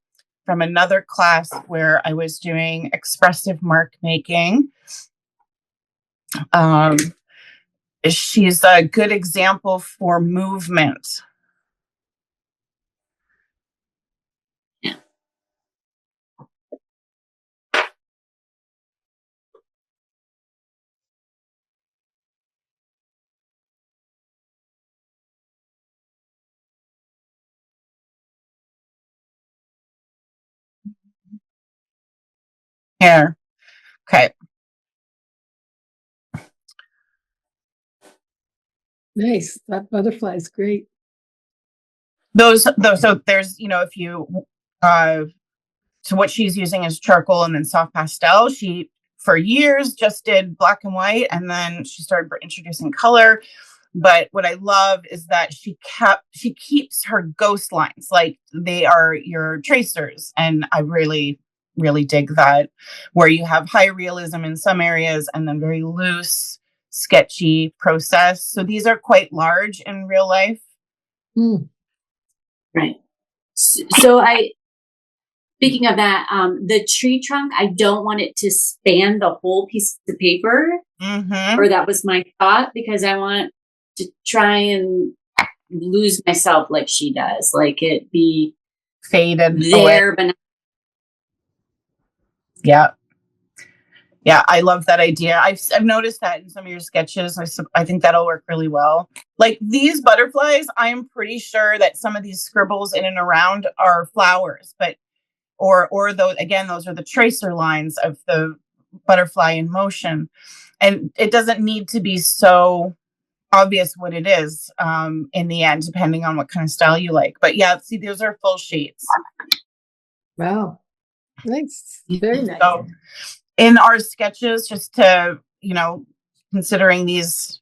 another class where I was doing expressive mark making. She's a good example for movement. Here. Okay. Nice. That butterfly is great. So there's, if you, so what she's using is charcoal and then soft pastel. She, for years, just did black and white, and then she started introducing color. But what I love is that she keeps her ghost lines, like they are your tracers. And I really, really dig that, where you have high realism in some areas and then very loose, sketchy process. So these are quite large in real life. Right. So speaking of that, the tree trunk, I don't want it to span the whole piece of paper. Mm-hmm. Or that was my thought, because I want to try and lose myself like she does, like it be faded there, but not. Yeah. Yeah, I love that idea. I've noticed that in some of your sketches. I think that'll work really well. Like these butterflies, I am pretty sure that some of these scribbles in and around are flowers, but or those again, those are the tracer lines of the butterfly in motion. And it doesn't need to be so obvious what it is in the end, depending on what kind of style you like. But yeah, see, those are full sheets. Wow. Nice. Very nice. So in our sketches, just to, considering these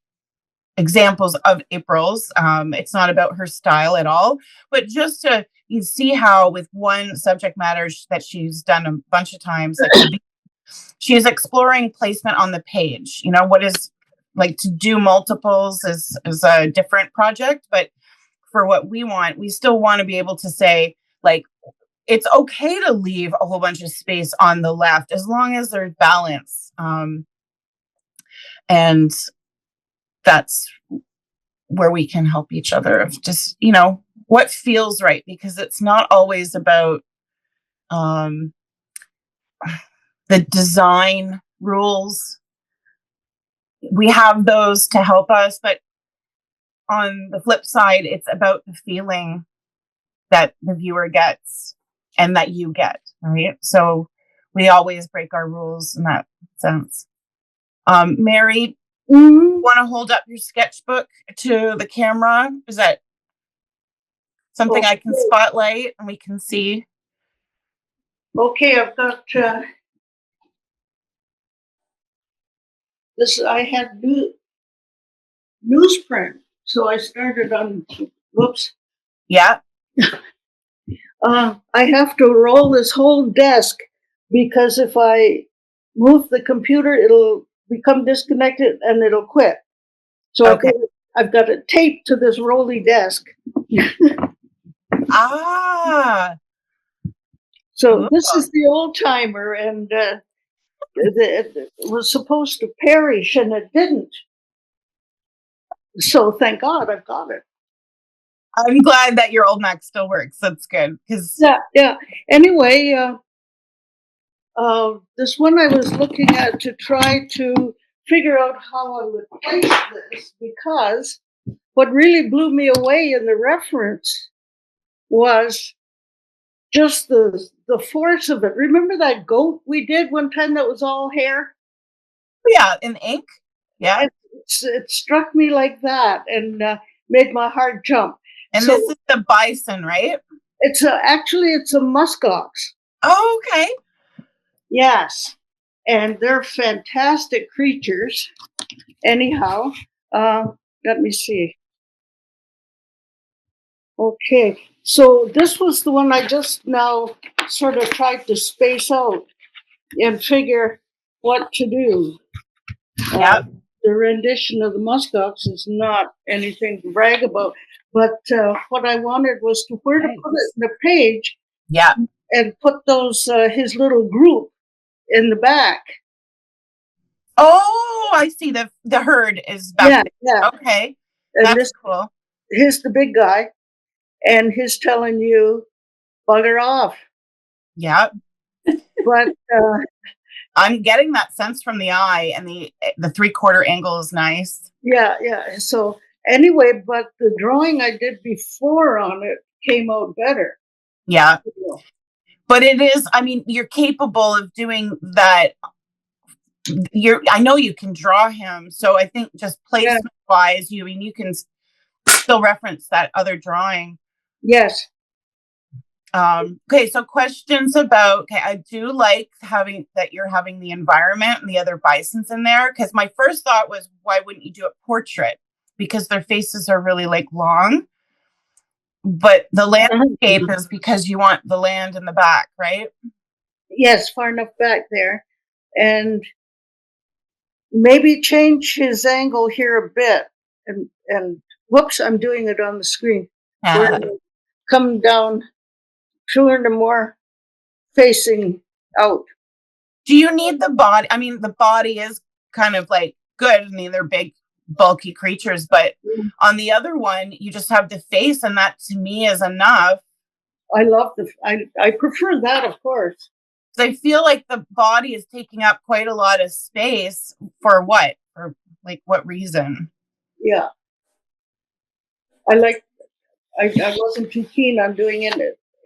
examples of April's, it's not about her style at all, but just to you see how with one subject matter that she's done a bunch of times, like she is exploring placement on the page. What is like to do multiples is a different project, but for what we still want to be able to say, like, it's okay to leave a whole bunch of space on the left as long as there's balance. And that's where we can help each other of just, what feels right, because it's not always about the design rules. We have those to help us, but on the flip side, it's about the feeling that the viewer gets and that you get, right? So we always break our rules in that sense. Mary, want to hold up your sketchbook to the camera? Is that something I can spotlight and we can see? Okay, I've got this. I had newsprint, so I started on. Whoops. Yeah. I have to roll this whole desk because if I move the computer, it'll become disconnected and it'll quit. So okay. I've got it taped to this rolly desk. So this is the old timer, and it was supposed to perish, and it didn't. So thank God I've got it. I'm glad that your old Mac still works. That's good. Yeah. Anyway, this one I was looking at to try to figure out how I would place this, because what really blew me away in the reference was just the force of it. Remember that goat we did one time that was all hair? Yeah, in ink. Yeah. It struck me like that and made my heart jump. And so, this is the bison, right? It's actually a muskox. Oh, okay. Yes. And they're fantastic creatures. Anyhow, let me see. Okay, so this was the one I just now sort of tried to space out and figure what to do. Yeah. The rendition of the muskox is not anything to brag about, but what I wanted was to where to put it in the page. Yeah. And put those his little group in the back. Oh, I see. The herd is back there. Yeah. Okay. And that's cool. Here's the big guy, and he's telling you, bugger off. Yeah. But I'm getting that sense from the eye, and the 3/4 angle is nice. Yeah. So anyway, but the drawing I did before on it came out better. Yeah. But it is, I mean, you're capable of doing that. I know you can draw him. So I think just placement wise, you can still reference that other drawing. Yes. Okay. So questions about, I do like that you're having the environment and the other bisons in there. Cause my first thought was, why wouldn't you do a portrait? Because their faces are really like long. But the landscape is because you want the land in the back, right? Yes, far enough back there. And maybe change his angle here a bit. And whoops, I'm doing it on the screen. Come down, truer to more facing out. Do you need the body? I mean, the body is kind of like good. I mean, they're big, bulky creatures, but on the other one, you just have the face, and that to me is enough. I love I prefer that, of course. I feel like the body is taking up quite a lot of space for what? For like what reason? Yeah. I wasn't too keen on doing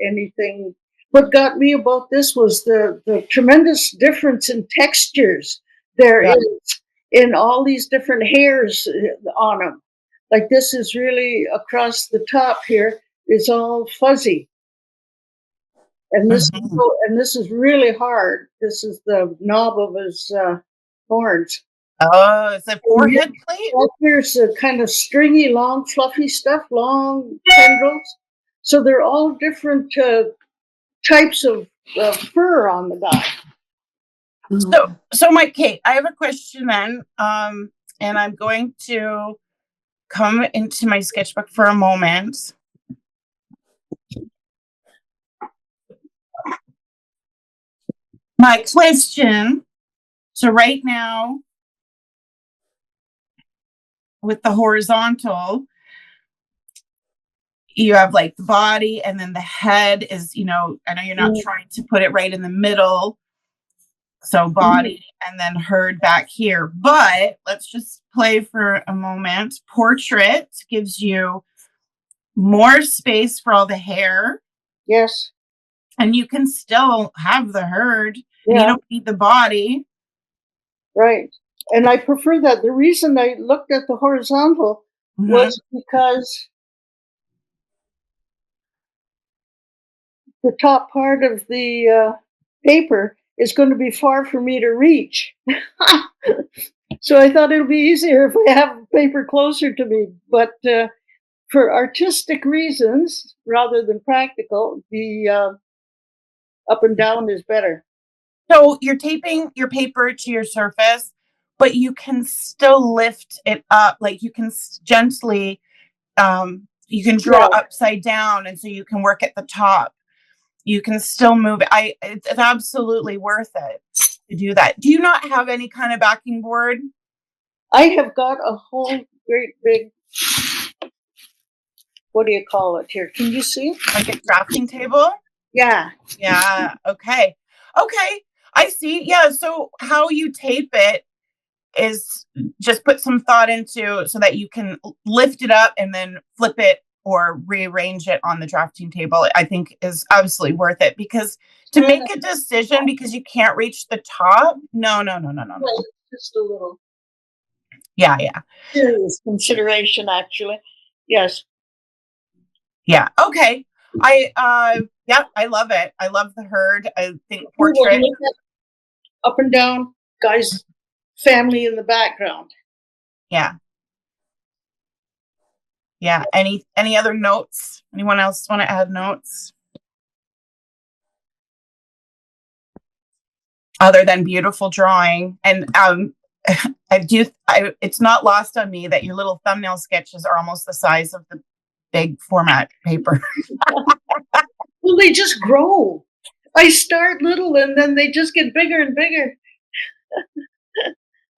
anything. What got me about this was the tremendous difference in textures there is in all these different hairs on them. Like this is really across the top here is all fuzzy. And this is really hard. This is the knob of his horns. Oh, it's a forehead plate? Here's a kind of stringy, long, fluffy stuff, long tendrils. So they're all different types of fur on the guy. So Mike, Kate, I have a question then, and I'm going to come into my sketchbook for a moment. My question. So right now, with the horizontal, you have like the body, and then the head is, I know you're not trying to put it right in the middle. So body and then herd back here. But let's just play for a moment. Portrait gives you more space for all the hair. Yes. And you can still have the herd. And you don't need the body. Right. And I prefer that. The reason I looked at the horizontal was because the top part of the paper is going to be far for me to reach. So I thought it'll be easier if I have paper closer to me. But for artistic reasons, rather than practical, the up and down is better. So you're taping your paper to your surface, but you can still lift it up. Like you can gently, you can draw upside down, and so you can work at the top. You can still move it. It's absolutely worth it to do that. Do you not have any kind of backing board? I have got a whole great big, what do you call it here? Can you see? Like a drafting table? Yeah. Yeah. Okay. I see. Yeah. So how you tape it is just put some thought into so that you can lift it up and then flip it or rearrange it on the drafting table. I think is absolutely worth it, because to make a decision because you can't reach the top. No. Just a little. Yeah. Serious consideration, actually. Yes. Yeah. Okay. I love it. I love the herd. I think portrait up and down, guys, family in the background. Yeah. Any other notes? Anyone else want to add notes? Other than beautiful drawing. And it's not lost on me that your little thumbnail sketches are almost the size of the big format paper. Well, they just grow. I start little and then they just get bigger and bigger.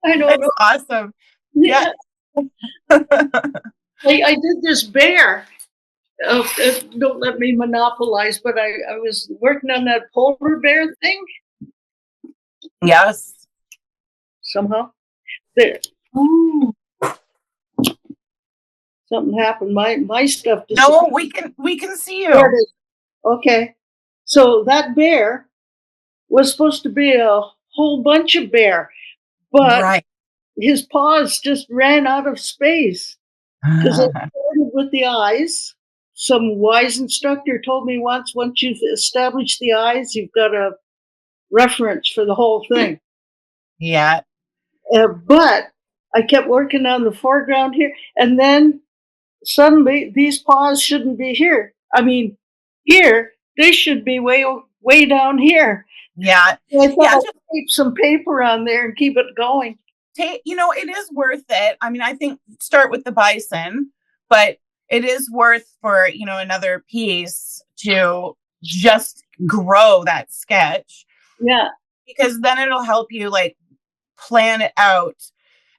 I don't know. Awesome. Yeah. I did this bear. Don't let me monopolize, but I was working on that polar bear thing. Yes. Somehow. There. Oh. Something happened. My stuff disappeared. No, we can see you. There it is. Okay. So that bear was supposed to be a whole bunch of bear, but his paws just ran out of space. Because it started with the eyes. Some wise instructor told me once you've established the eyes, you've got a reference for the whole thing. Yeah. But I kept working on the foreground here, and then suddenly these paws shouldn't be here. I mean, here, they should be way down here. Yeah. So I thought I'd tape some paper on there and keep it going. It is worth it. I mean, I think start with the bison, but it is worth for, another piece to just grow that sketch. Yeah. Because then it'll help you like plan it out,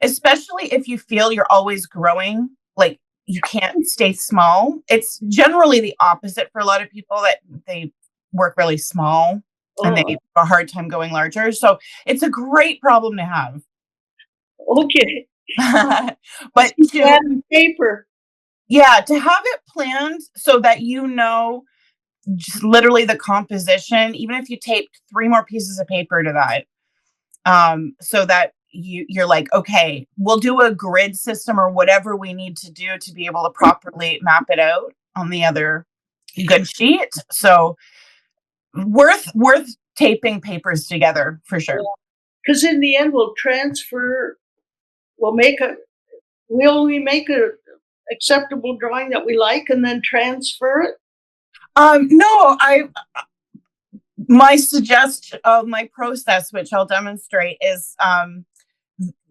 especially if you feel you're always growing, like you can't stay small. It's generally the opposite for a lot of people that they work really small. and they have a hard time going larger. So it's a great problem to have. Okay. But to paper. Yeah, to have it planned so that you know just literally the composition, even if you taped 3 more pieces of paper to that, so that you're like, okay, we'll do a grid system or whatever we need to do to be able to properly map it out on the other good sheet. So worth taping papers together for sure. Because in the end, we'll make a acceptable drawing that we like and then transfer it. No, my process, which I'll demonstrate, is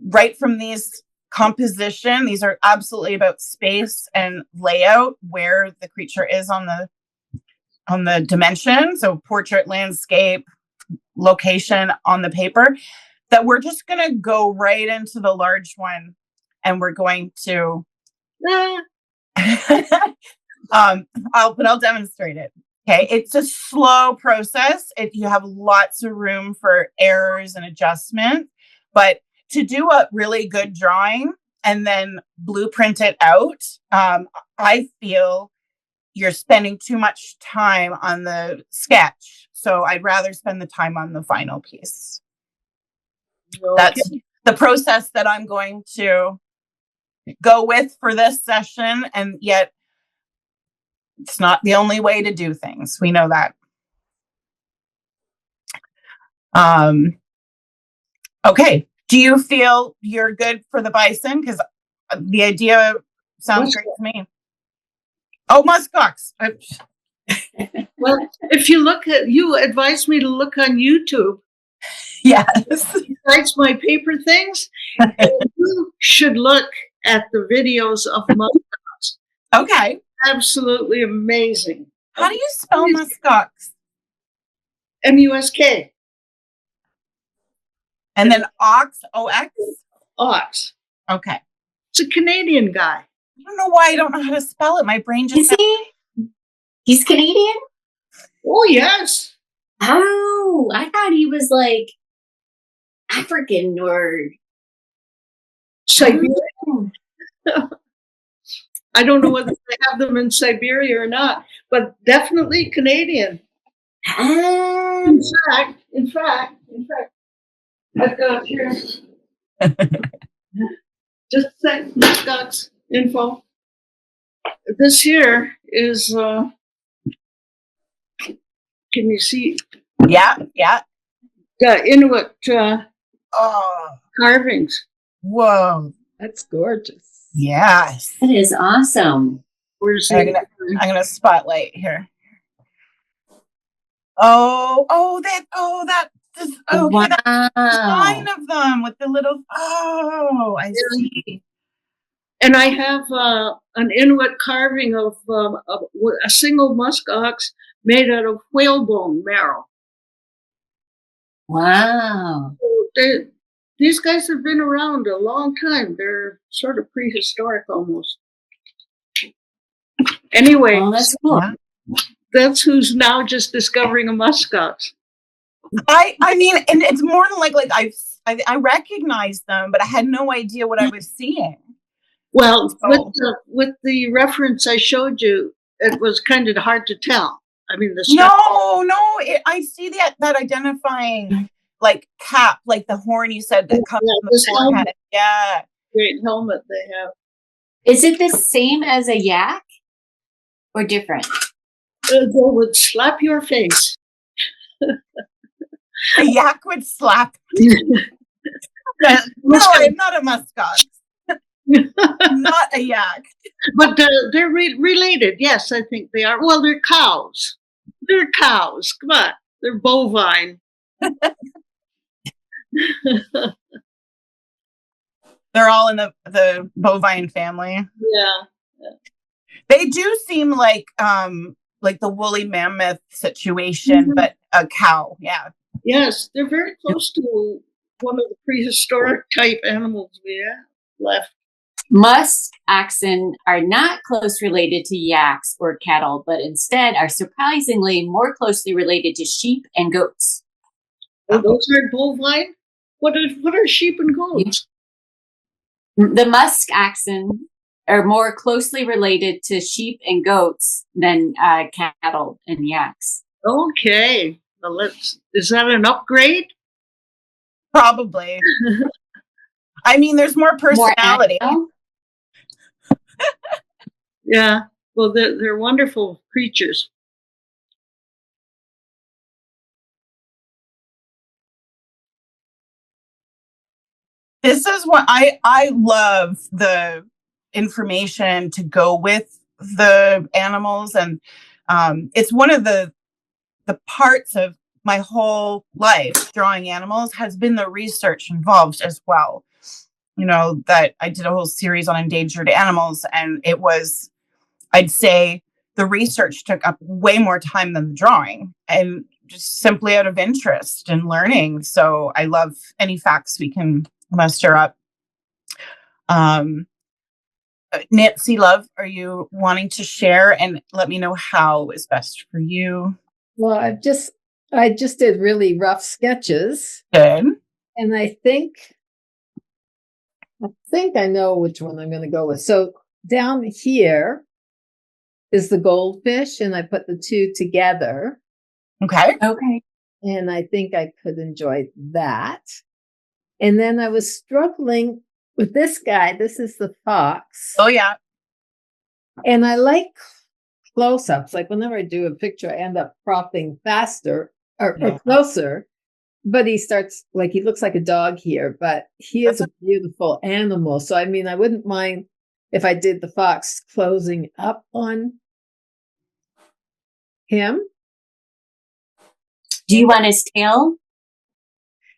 right from these composition. These are absolutely about space and layout, where the creature is on the dimension. So portrait, landscape, location on the paper, that we're just going to go right into the large one, and we're going to I'll demonstrate it. Okay, it's a slow process. You have lots of room for errors and adjustment, but to do a really good drawing and then blueprint it out, I feel you're spending too much time on the sketch. So I'd rather spend the time on the final piece. Okay. That's the process that I'm going to go with for this session, and yet it's not the only way to do things. We know that. Okay. Do you feel you're good for the bison? Because the idea sounds great to me. Oh, muskox. Well, if you advised me to look on YouTube. Yes. Besides my paper things, you should look at the videos of muskox. Okay. Absolutely amazing. How do you spell muskox? M-U-S-K. And then ox, O-X? Ox. Okay. It's a Canadian guy. I don't know why I don't know how to spell it. My brain just... Is he? He's Canadian? Oh, yes. Oh, I thought he was like African or Siberian. I don't know whether they have them in Siberia or not, but definitely Canadian. In fact, I've got here just a sec, muskox info. This here is, can you see? Yeah. Inuit carvings. Whoa. That's gorgeous. Yes. That is awesome. I'm gonna spotlight here. Okay, that's the sign of them with the little. Oh, I see. And I have an Inuit carving of a single muskox made out of whalebone marrow. Wow. So these guys have been around a long time. They're sort of prehistoric almost. Anyway, that's cool. That's who's now just discovering a muskox. I mean, and it's more than like I recognize them, but I had no idea what I was seeing. Well, with the reference I showed you, it was kind of hard to tell. I mean, I see that identifying like cap, like the horn you said that comes from the forehead. Helmet. Yeah, great helmet they have. Is it the same as a yak or different? They would slap your face. A yak would slap. No, I'm not a muskox. Not a yak. But they're related. Yes, I think they are. Well, they're cows. They're cows. Come on. They're bovine. They're all in the bovine family. Yeah. They do seem like the woolly mammoth situation, but a cow. Yeah. Yes, they're very close to one of the prehistoric type animals we have left. Musk oxen are not close related to yaks or cattle, but instead are surprisingly more closely related to sheep and goats. Oh, those are bovine? What are sheep and goats? The musk oxen are more closely related to sheep and goats than cattle and yaks. Okay. Well, is that an upgrade? Probably. I mean, there's more personality. More Yeah. Well, they're wonderful creatures. This is what I love, the information to go with the animals, and it's one of the parts of my whole life drawing animals has been the research involved as well. You know, that I did a whole series on endangered animals, and it was, I'd say, the research took up way more time than the drawing, and just simply out of interest and learning. So I love any facts we can muster up. Nancy, love, are you wanting to share and let me know how is best for you? Well, I just did really rough sketches, Good. and I think I know which one I'm going to go with. So down here is the goldfish, and I put the two together, Okay. Okay. and I think I could enjoy that. And then I was struggling with this guy. This is the fox. Oh, yeah. And I like close-ups. Like whenever I do a picture, I end up cropping faster or closer. But he starts, like, he looks like a dog here, but he is a beautiful animal. So, I mean, I wouldn't mind if I did the fox closing up on him. Do you want his tail?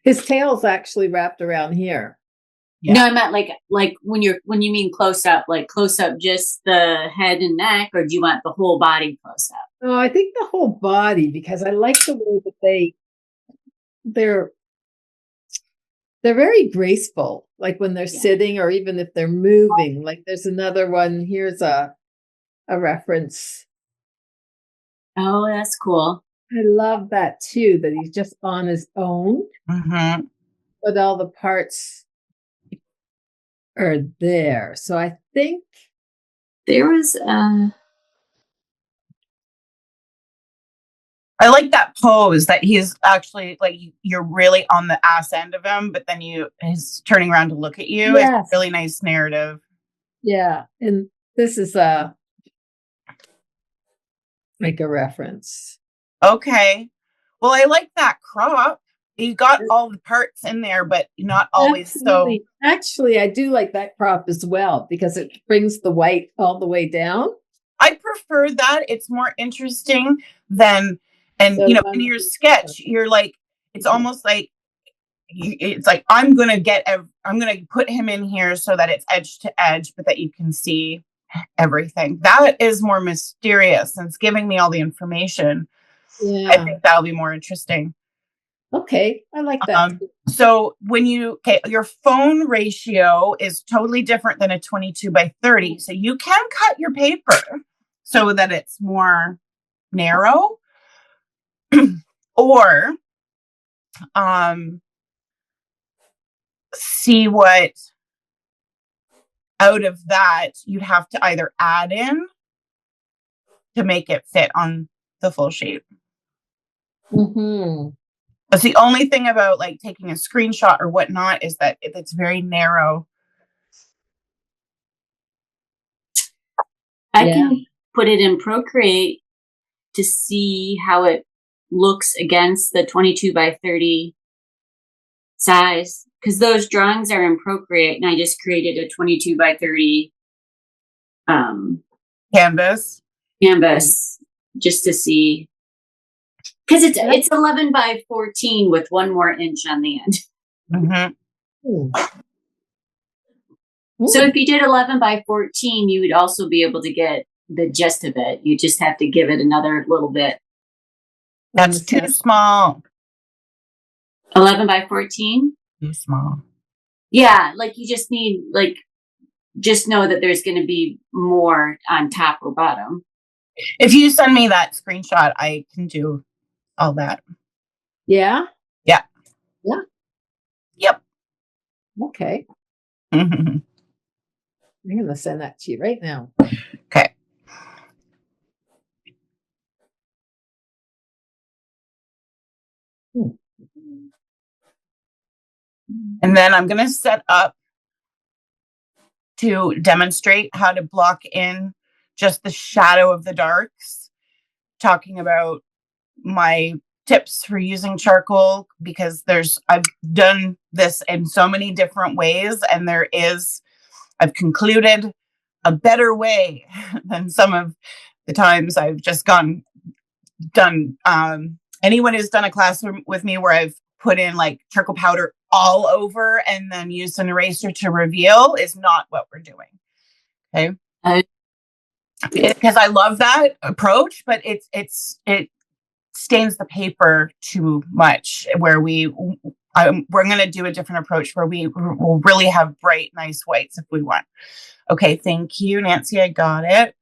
His tail's actually wrapped around here. Yeah. No, I meant like when you mean close up, like close up just the head and neck, or do you want the whole body close up? Oh, I think the whole body, because I like the way that they're very graceful, like when they're sitting or even if they're moving. Like there's another one. Here's a reference. Oh, that's cool. I love that too, that he's just on his own, Mm-hmm. but all the parts are there. So I think There was I like that pose that he's actually like, you're really on the ass end of him, but then he's turning around to look at you. Yes. It's a really nice narrative. Yeah. And this is like a reference. Okay. Well, I like that crop. You got all the parts in there, but not always Absolutely. Actually, I do like that crop as well because it brings the white all the way down. I prefer that. It's more interesting than, and So you know, in your sketch, you're like, it's almost like, it's like, I'm going to put him in here so that it's edge to edge, but that you can see everything. That is more mysterious, and it's giving me all the information. Yeah. I think that'll be more interesting. Okay. I like that. So when your phone ratio is totally different than a 22x30. So you can cut your paper so that it's more narrow, or see what out of that you'd have to either add in to make it fit on the full sheet. Mm-hmm. That's the only thing about like taking a screenshot or whatnot, is that it's very narrow. I can put it in Procreate to see how it looks against the 22x30 size, because those drawings are in Procreate, and I just created a 22x30 Canvas just to see, because it's 11x14 with one more inch on the end. Mm-hmm. So if you did 11x14, you would also be able to get the gist of it. You just have to give it another little bit. That's too small. 11x14? Too small. Yeah, like you just need like just know that there's going to be more on top or bottom. If you send me that screenshot, I can do all that. Yeah. Yeah. Yeah. Yep. Okay. Mm-hmm. I'm going to send that to you right now. Okay. And then I'm going to set up to demonstrate how to block in just the shadow of the darks, talking about my tips for using charcoal, because I've done this in so many different ways, and I've concluded a better way than some of the times I've just done. Anyone who's done a class with me where I've put in like charcoal powder all over and then used an eraser to reveal is not what we're doing. Okay. Because I love that approach, but it stains the paper too much, where we're going to do a different approach where we will really have bright, nice whites if we want. Okay. Thank you, Nancy. I got it.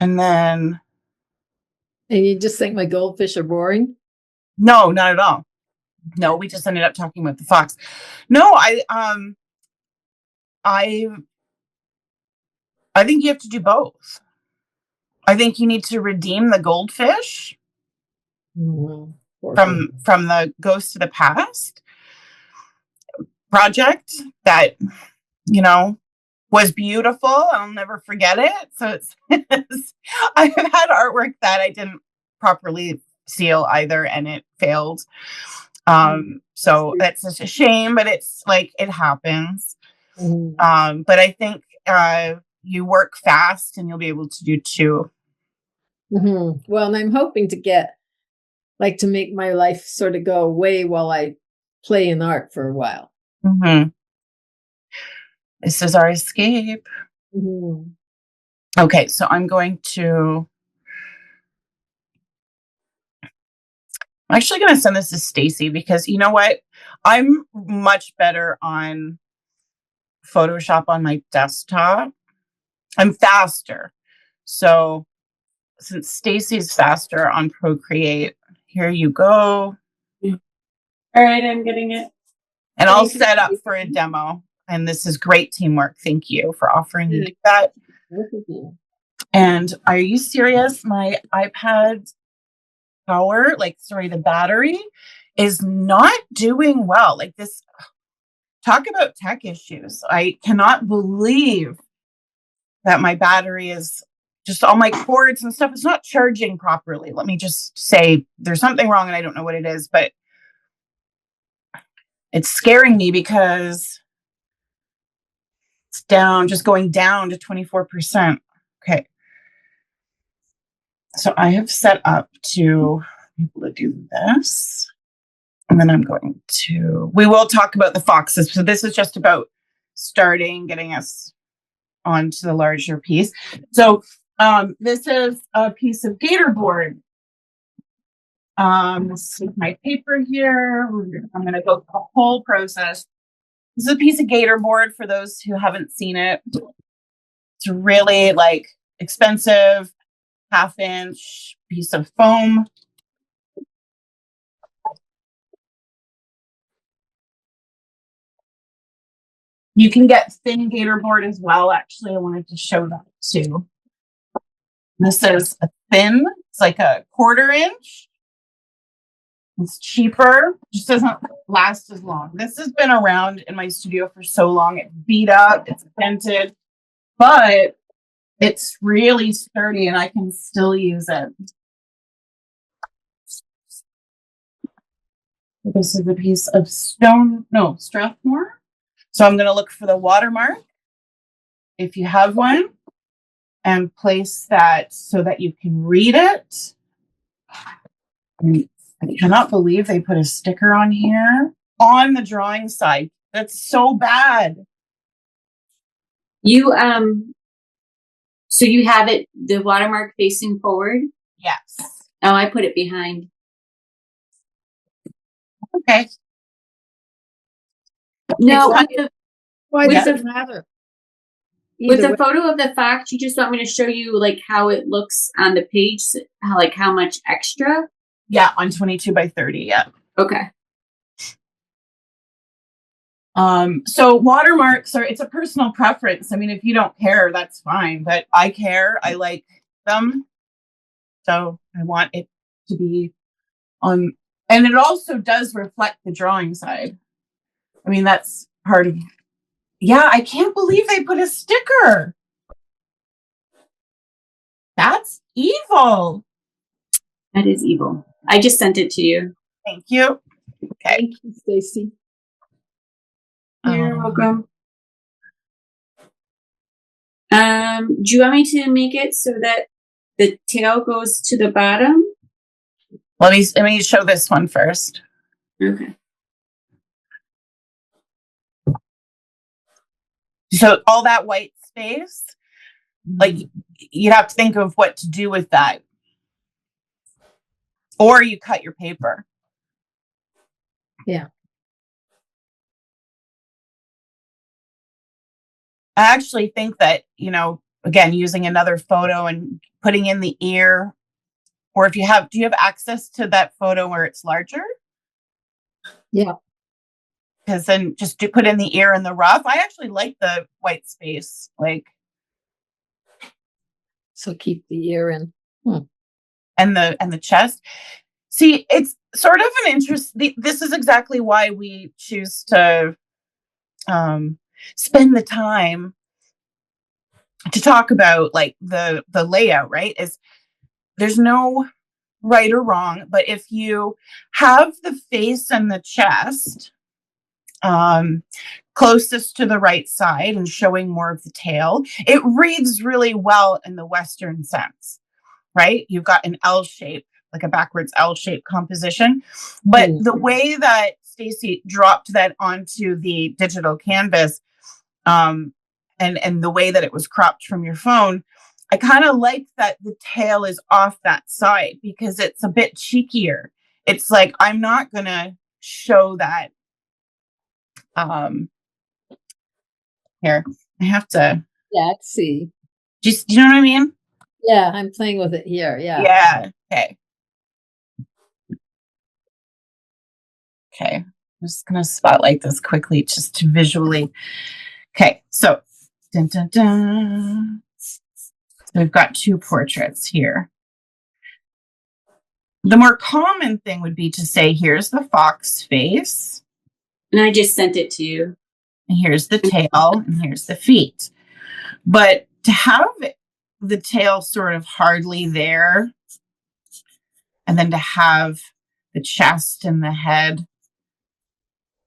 And then. And you just think my goldfish are boring? No, not at all. No, we just ended up talking about the fox. No, I think you have to do both. I think you need to redeem the goldfish from the Ghost of the Past project that, was beautiful. I'll never forget it. So I've had artwork that I didn't properly seal either, and it failed. So that's just a shame, but it's like, it happens. But I think you work fast and you'll be able to do two. Well, and I'm hoping to to make my life sort of go away while I play in art for a while. This is our escape. Okay, so I'm actually going to send this to Stacy, because you know what? I'm much better on Photoshop on my desktop. I'm faster. So since Stacy's faster on Procreate, here you go. All right, I'm getting it. And I'll set up for a demo. And this is great teamwork. Thank you for offering to do that. And are you serious? My iPad power, the battery is not doing well. Like this, talk about tech issues. I cannot believe that my battery is just all my cords and stuff. It's not charging properly. Let me just say there's something wrong and I don't know what it is, but it's scaring me because it's going down to 24%. Okay. So I have set up to be able to do this. And then we will talk about the foxes. So this is just about getting us onto the larger piece. So this is a piece of gator board. This is my paper here. I'm going to go through the whole process. This is a piece of gator board for those who haven't seen it. It's really expensive, 1/2-inch piece of foam. You can get thin gator board as well. Actually, I wanted to show that too. This is a thin, it's like a 1/4 inch. It's cheaper, just doesn't last as long. This has been around in my studio for so long. It's beat up, it's dented, but it's really sturdy and I can still use it. This is a piece of Strathmore. So I'm going to look for the watermark, if you have one, and place that so that you can read it. And I cannot believe they put a sticker on here on the drawing side. That's so bad. You so you have the watermark facing forward? Yes. Oh, I put it behind. Okay. No, It's with the, Why with does the it matter? with Either the way. photo of the fact, you just want me to show you like how it looks on the page, how much extra? Yeah, on 22 by 30. Yeah. Okay. So watermarks it's a personal preference. I mean, if you don't care, that's fine, but I care. I like them. So I want it to be on, and it also does reflect the drawing side. I mean, that's part of, yeah, I can't believe they put a sticker. That's evil. That is evil. I just sent it to you. Thank you. Okay. Thank you, Stacy. You're welcome. Do you want me to make it so that the tail goes to the bottom? Let me show this one first. Okay. So all that white space, like you'd have to think of what to do with that. Or you cut your paper. Yeah. I actually think that, again, using another photo and putting in the ear, or do you have access to that photo where it's larger? Yeah. Because then just put in the ear and the ruff. I actually like the white space, So keep the ear in. and the chest. See, it's sort of an interest. This is exactly why we choose to spend the time to talk about like the layout, right? Is there's no right or wrong, but if you have the face and the chest closest to the right side and showing more of the tail, it reads really well in the Western sense, right? You've got an L shape, like a backwards L shaped composition. But the way that Stacy dropped that onto the digital canvas, and the way that it was cropped from your phone, I kind of like that the tail is off that side because it's a bit cheekier. It's like, I'm not going to show that. Here, I have to. Yeah, I see. Just, you know what I mean? Yeah, I'm playing with it here. Yeah. Yeah. Okay. Okay. I'm just going to spotlight this quickly just to visually. Okay. So, dun, dun, dun. So we've got two portraits here. The more common thing would be to say, here's the fox face. And I just sent it to you. And here's the tail, and here's the feet. But to have the tail sort of hardly there, and then to have the chest and the head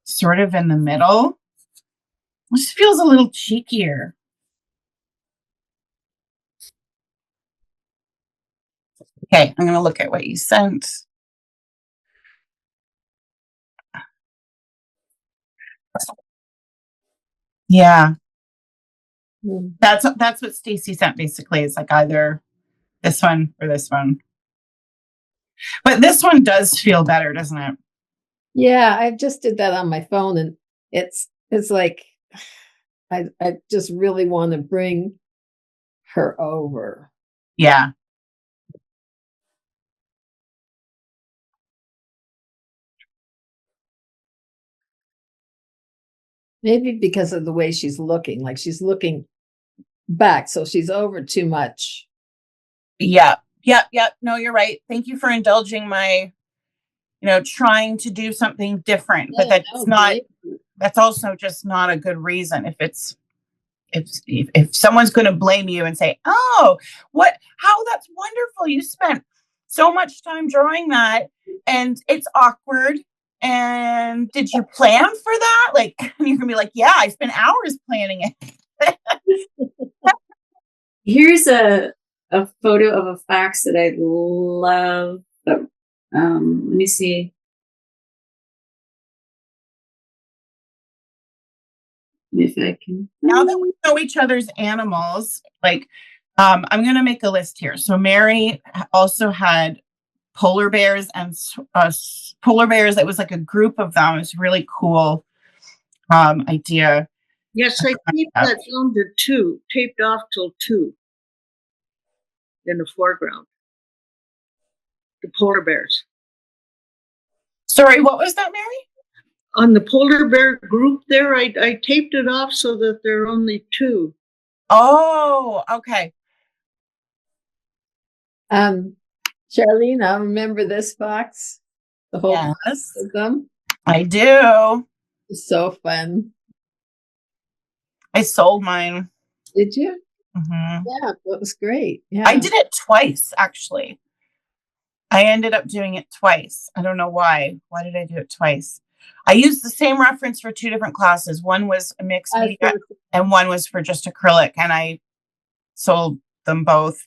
sort of in the middle, this feels a little cheekier. Okay, I'm going to look at what you sent. Yeah. That's what Stacy sent basically. It's like either this one or this one. But this one does feel better, doesn't it? Yeah, I just did that on my phone, and it's like I just really want to bring her over. Yeah. Maybe because of the way she's looking, like she's looking back, so she's over too much. Yeah. No, you're right. Thank you for indulging my, trying to do something different, but that's also just not a good reason. If someone's going to blame you and say, oh, how that's wonderful. You spent so much time drawing that and it's awkward. And did you plan for that? Like, you're gonna be like, yeah, I spent hours planning it. Here's a photo of a fox that I love. Let me see. If I can. Now that we know each other's animals, like, I'm going to make a list here. So Mary also had polar bears and polar bears. It was like a group of them. It was really cool idea. Yes, I taped that down to 2, taped off till 2 in the foreground. The polar bears. Sorry, what was that, Mary? On the polar bear group there, I taped it off so that there are only 2. Oh, okay. Charlene, I remember this box. The whole Yes, box of them. I do. It's so fun. I sold mine. Did you? Mm-hmm. Yeah, that was great. Yeah, I did it twice, actually. I ended up doing it twice. I don't know why. Why did I do it twice? I used the same reference for 2 different classes. One was a mixed media and one was for just acrylic, and I sold them both.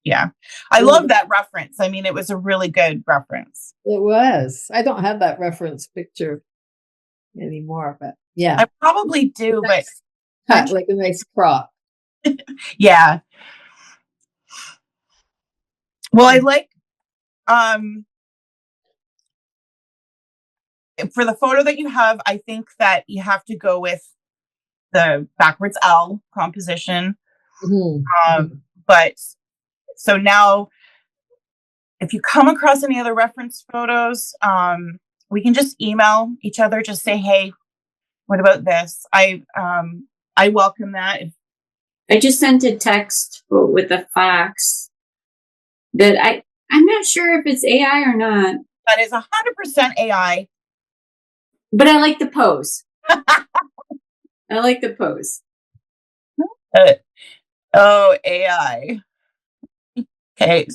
Yeah. I love that reference. I mean, it was a really good reference. It was. I don't have that reference picture anymore, but yeah. I probably do, but cut like a nice crop. Yeah. Well, I like for the photo that you have, I think that you have to go with the backwards L composition. But so now if you come across any other reference photos, we can just email each other, just say, hey, what about this? I welcome that. I just sent a text with a fax that I'm not sure if it's AI or not. That is 100% AI. But I like the pose. I like the pose. Oh, AI. Okay.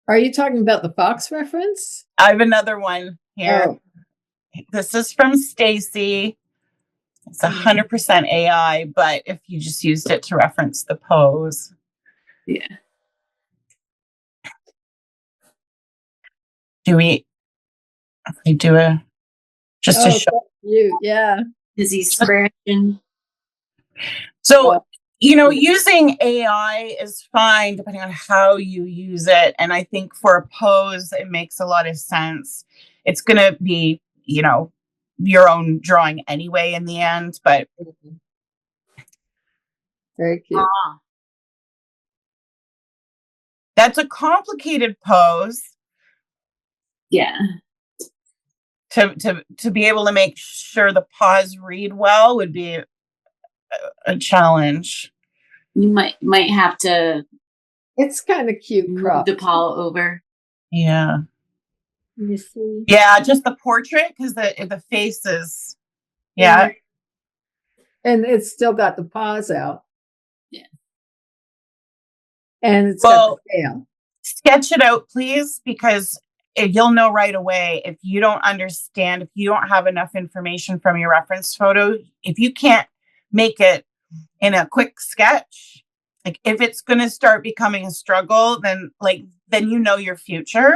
Are you talking about the Fox reference? I have another one here. Oh. This is from Stacy. It's 100% AI, but if you just used it to reference the pose. Yeah. I do a just to show you? Yeah. Is he scratching? So, using AI is fine depending on how you use it. And I think for a pose, it makes a lot of sense. It's going to be, your own drawing anyway in the end, but. Very cute. That's a complicated pose. Yeah. To be able to make sure the paws read well would be a challenge. You might have to. It's kind of cute. Move the paw over. Yeah. You see? Yeah, just the portrait because the face is. Yeah. And it's still got the paws out. Yeah. And it's got the tail. Sketch it out, please, because you'll know right away if you don't understand, if you don't have enough information from your reference photo, if you can't make it in a quick sketch, like if it's going to start becoming a struggle, then your future,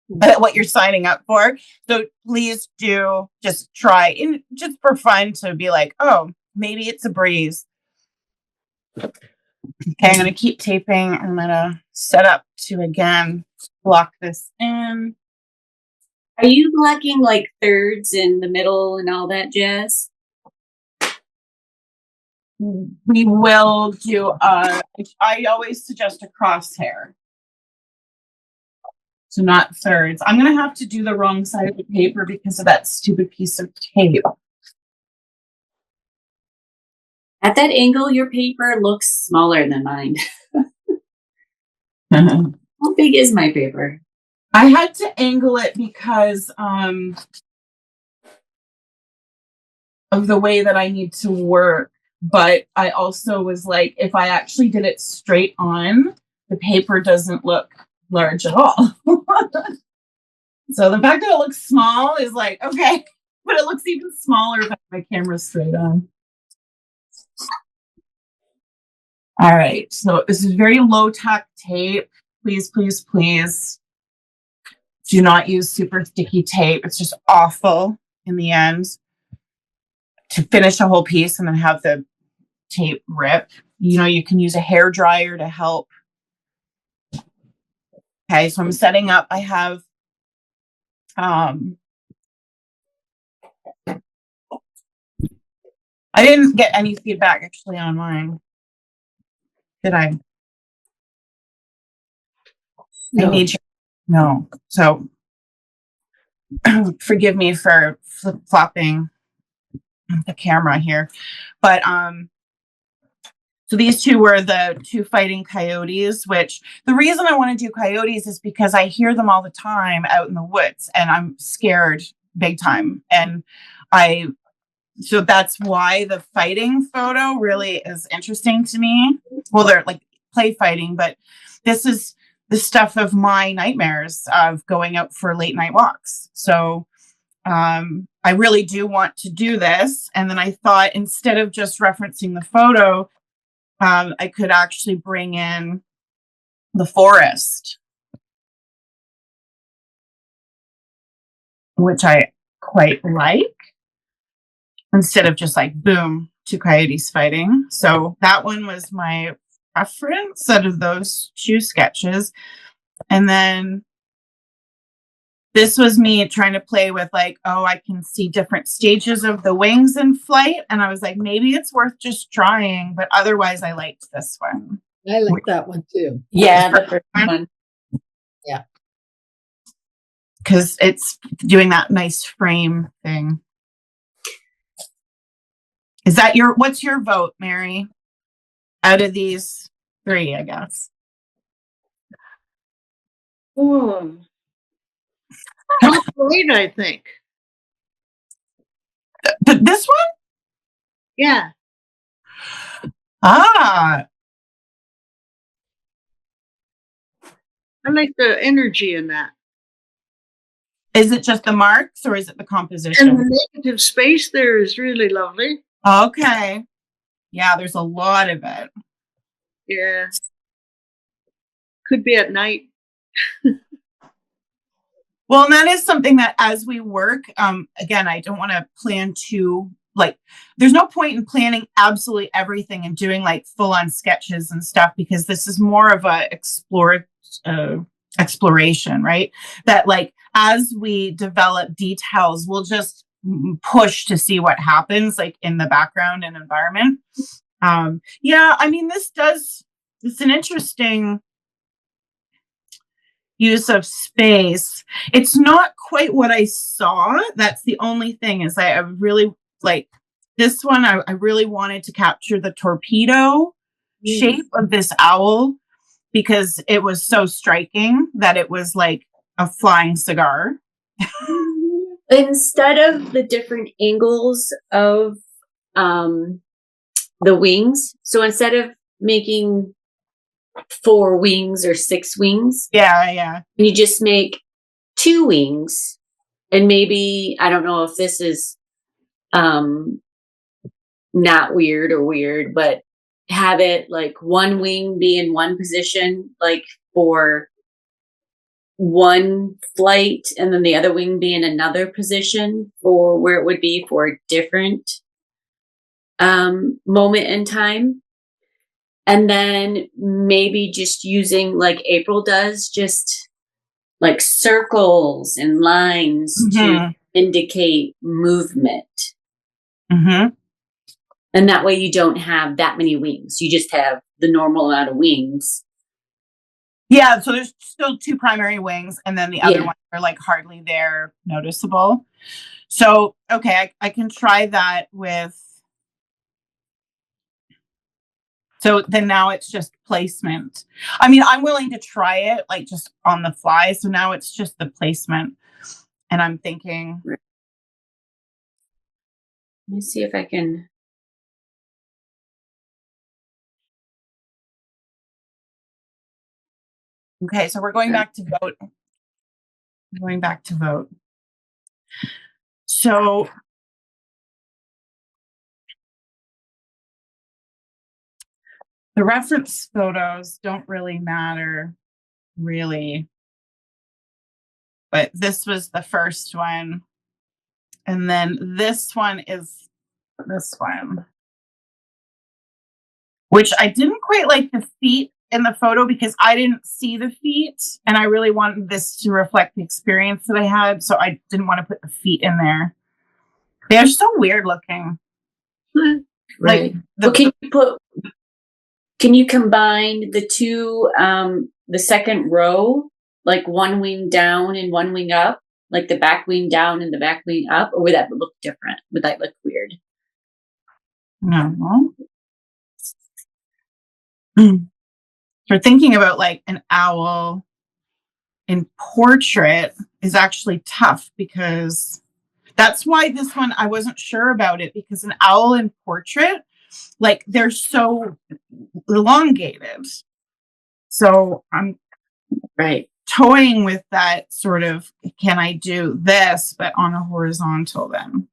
what you're signing up for. So please do just try, and just for fun, to be like, oh, maybe it's a breeze. Okay, I'm going to keep taping. I'm going to set up to, again, block this in. Are you blocking like thirds in the middle and all that jazz? We will do, I always suggest a crosshair. So not thirds. I'm going to have to do the wrong side of the paper because of that stupid piece of tape. At that angle, your paper looks smaller than mine. How big is my paper? I had to angle it because of the way that I need to work. But I also was like, if I actually did it straight on, the paper doesn't look large at all. So the fact that it looks small is like, okay, but it looks even smaller if my camera's straight on. All right, so this is very low tack tape. Please, please, please do not use super sticky tape. It's just awful in the end to finish a whole piece and then have the tape rip. You can use a hair dryer to help Okay, so I'm setting up. I have I didn't get any feedback actually on mine. Did I? No. I need you. No. So forgive me for flip-flopping the camera here. But so these two were the two fighting coyotes, which the reason I want to do coyotes is because I hear them all the time out in the woods and I'm scared big time. And so that's why the fighting photo really is interesting to me. Well, they're like play fighting, but this is the stuff of my nightmares of going out for late night walks. So I really do want to do this. And then I thought instead of just referencing the photo, I could actually bring in the forest, which I quite like, instead of just like boom, two coyotes fighting. So that one was my preference out of those two sketches. And then this was me trying to play with like, oh, I can see different stages of the wings in flight. And I was like, maybe it's worth just trying. But otherwise, I liked this one. I like that one too. Yeah, the first one. Yeah. Because it's doing that nice frame thing. Is that what's your vote, Mary? Out of these three, I guess. Oh. Top eight, I think. But this one? Yeah. Ah. I like the energy in that. Is it just the marks or is it the composition? And the negative space there is really lovely. Okay. Yeah, there's a lot of it. Yeah. Could be at night. Well, and that is something that as we work, again, I don't want to plan too, like, there's no point in planning absolutely everything and doing like full on sketches and stuff, because this is more of a exploration, right? That like, as we develop details, we'll just push to see what happens like in the background and environment. Yeah, I mean, it's an interesting use of space. It's not quite what I saw. That's the only thing, is I really like this one. I really wanted to capture the torpedo shape of this owl because it was so striking that it was like a flying cigar. Instead of the different angles of the wings, so instead of making 4 wings or 6 wings, Yeah. you just make 2 wings, and maybe, I don't know if this is not weird or weird, but have it like one wing be in one position, like for one flight, and then the other wing be in another position for where it would be for a different moment in time. And then maybe just using, like April does, just like circles and lines to indicate movement. Mm-hmm. And that way you don't have that many wings. You just have the normal amount of wings. Yeah, so there's still 2 primary wings, and then the other ones are like hardly there, noticeable. So, okay, I can try that with. So then now it's just placement. I mean, I'm willing to try it like just on the fly. So now it's just the placement. And I'm thinking. Let me see if I can. Okay, so we're going back to vote. Going back to vote. So the reference photos don't really matter, really. But this was the first one. And then this one is this one, which I didn't quite like the feet in the photo because I didn't see the feet and I really wanted this to reflect the experience that I had. So I didn't want to put the feet in there. They're so weird looking. Right. Like can you combine the two, the second row, like one wing down and one wing up, like the back wing down and the back wing up, or would that look different? Would that look weird? No. You're thinking about like an owl in portrait is actually tough because that's why this one I wasn't sure about it, because an owl in portrait, like they're so elongated. So I'm Right. toying with that sort of, can I do this but on a horizontal then?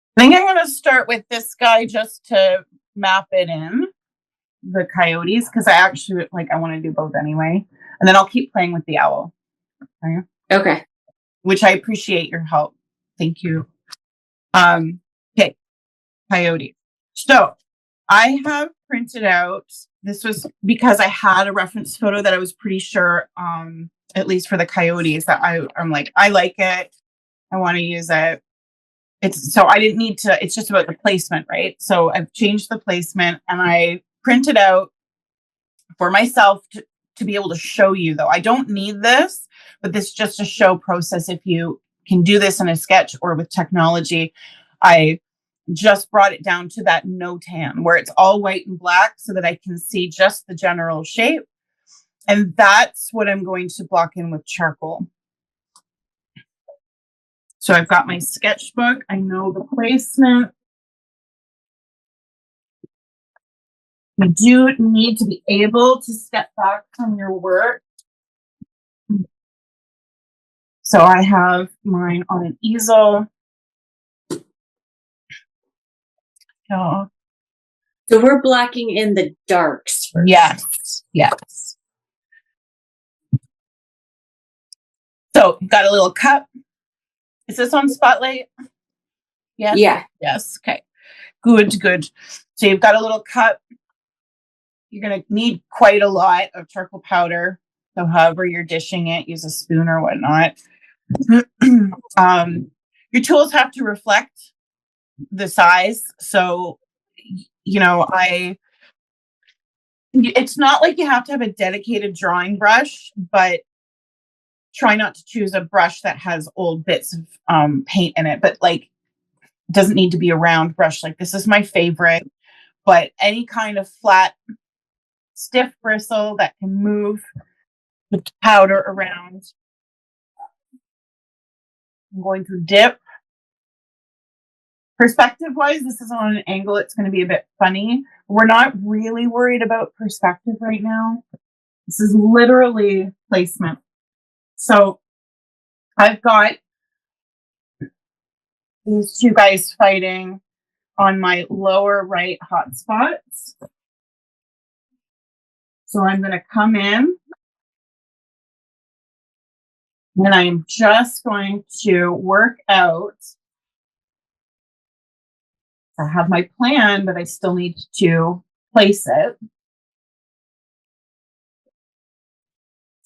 I think I'm going to start with this guy just to map it in, the coyotes, because I actually like, I want to do both anyway. And then I'll keep playing with the owl. Okay. Which I appreciate your help. Thank you. Okay, coyote. So I have printed out, this was because I had a reference photo that I was pretty sure, at least for the coyotes, that I'm like, I like it. I want to use it. So I didn't need to, it's just about the placement, right? So I've changed the placement and I printed out for myself to be able to show you, though. I don't need this, but this is just a show process. If you can do this in a sketch or with technology, I just brought it down to that no tan where it's all white and black so that I can see just the general shape. And that's what I'm going to block in with charcoal. So I've got my sketchbook. I know the placement. You do need to be able to step back from your work. So I have mine on an easel. Oh. So we're blocking in the darks first. Yes, yes. So you've got a little cup. Is this on Spotlight? Yes. Yeah. Yes. Okay. Good, good. So you've got a little cup. You're going to need quite a lot of charcoal powder. So however you're dishing it, use a spoon or whatnot. Your tools have to reflect the size. So, you know, it's not like you have to have a dedicated drawing brush, but try not to choose a brush that has old bits of paint in it, but like doesn't need to be a round brush. Like this is my favorite, but any kind of flat, stiff bristle that can move the powder around. I'm going to dip. Perspective wise, this is on an angle. It's going to be a bit funny. We're not really worried about perspective right now. This is literally placement. So I've got these two guys fighting on my lower right hotspots. So I'm going to come in and I'm just going to work out. I have my plan, but I still need to place it.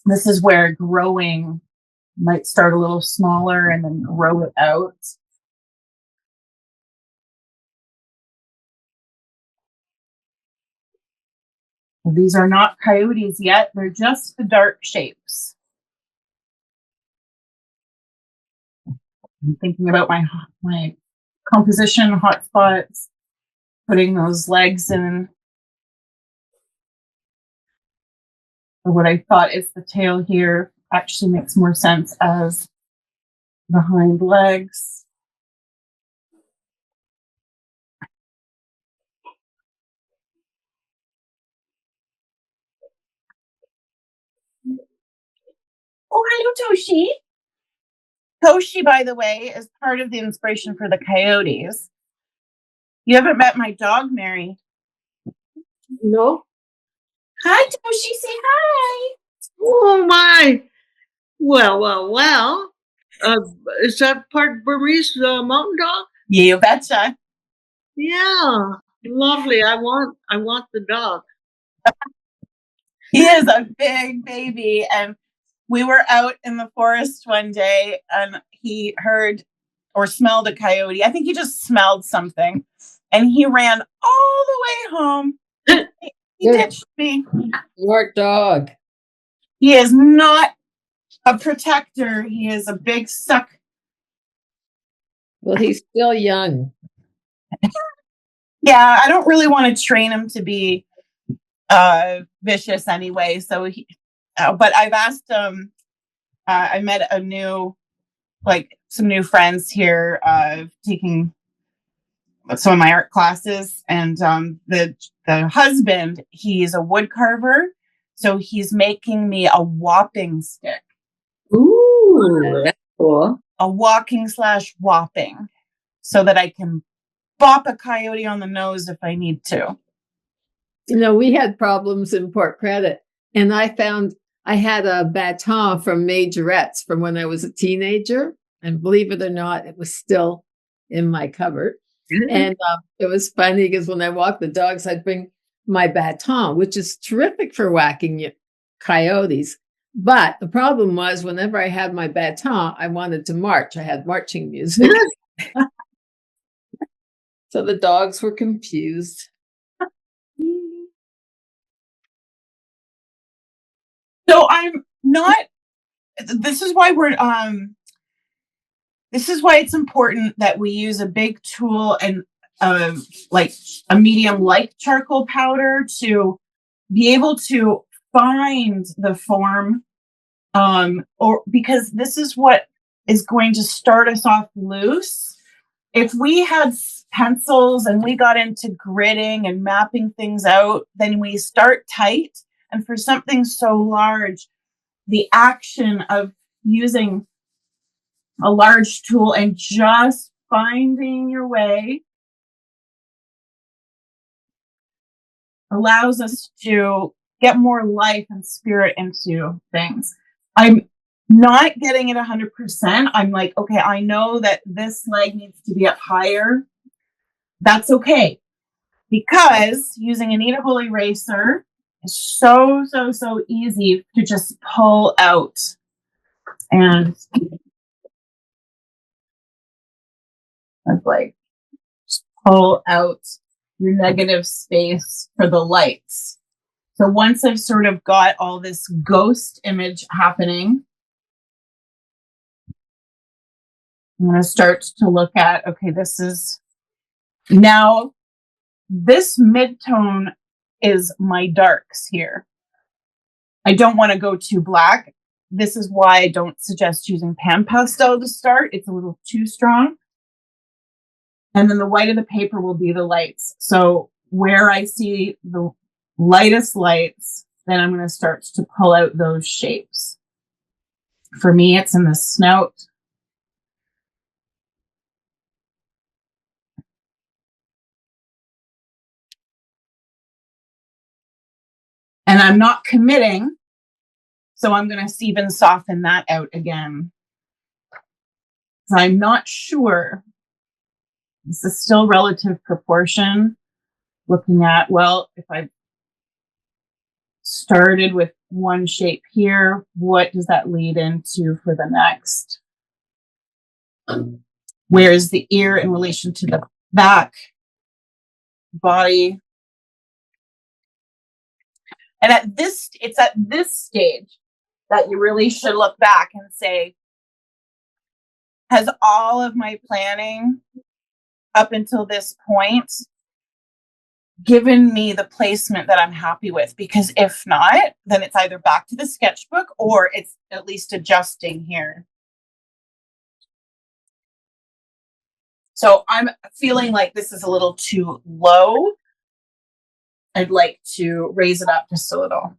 This is where growing might start a little smaller and then grow it out. These are not coyotes yet. They're just the dark shapes. I'm thinking about my composition hotspots, putting those legs in. Or what I thought is the tail here actually makes more sense as the hind legs. Oh, hello, Toshi. Toshi, by the way, is part of the inspiration for the coyotes. You haven't met my dog, Mary. No. Hi, Toshi. Say hi. Oh my. Well. Is that part Burmese mountain dog? You betcha. Yeah. Lovely. I want the dog. He is a big baby, and we were out in the forest one day, and he heard or smelled a coyote. I think he just smelled something, and he ran all the way home. He ditched me. Your dog. He is not a protector. He is a big suck. Well, he's still young. Yeah, I don't really want to train him to be vicious anyway. So, but I've asked him. I met some new friends here, taking some of my art classes, and the husband, he's a wood carver, so he's making me a whopping stick. Ooh, that's cool. A walking/whopping, so that I can bop a coyote on the nose if I need to. You know, we had problems in Port Credit, and I found I had a baton from majorettes from when I was a teenager, and believe it or not, it was still in my cupboard. And it was funny because when I walked the dogs, I'd bring my baton, which is terrific for whacking coyotes. But the problem was whenever I had my baton, I wanted to march. I had marching music. So the dogs were confused. So I'm not, this is why it's important that we use a big tool and like a medium like charcoal powder to be able to find the form, or because this is what is going to start us off loose. If we had pencils and we got into gridding and mapping things out, then we start tight. And for something so large, the action of using a large tool and just finding your way allows us to get more life and spirit into things. I'm not getting it 100%. I'm like, okay, I know that this leg needs to be up higher. That's okay. Because using an eatable eraser is so easy to just pull out and like pull out your negative space for the lights. So once I've sort of got all this ghost image happening, I'm going to start to look at, okay, this mid-tone is my darks here. I don't want to go too black. This is why I don't suggest using pan pastel to start. It's a little too strong. And then the white of the paper will be the lights. So where I see the lightest lights, then I'm going to start to pull out those shapes. For me, it's in the snout. And I'm not committing, so I'm going to even soften that out again. So I'm not sure. This is still relative proportion. Looking at, well, if I started with one shape here, what does that lead into for the next? Where is the ear in relation to the back body? And it's at this stage that you really should look back and say, has all of my planning up until this point given me the placement that I'm happy with? Because if not, then it's either back to the sketchbook or it's at least adjusting here. So I'm feeling like this is a little too low. I'd like to raise it up just a little.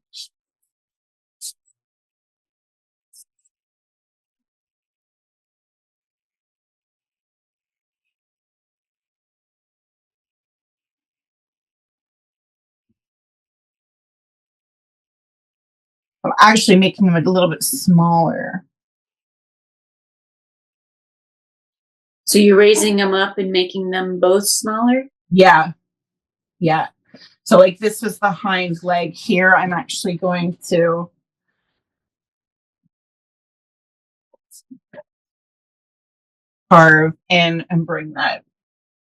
I'm actually making them a little bit smaller. So you're raising them up and making them both smaller? Yeah. Yeah. So like this was the hind leg here. I'm actually going to carve in and bring that,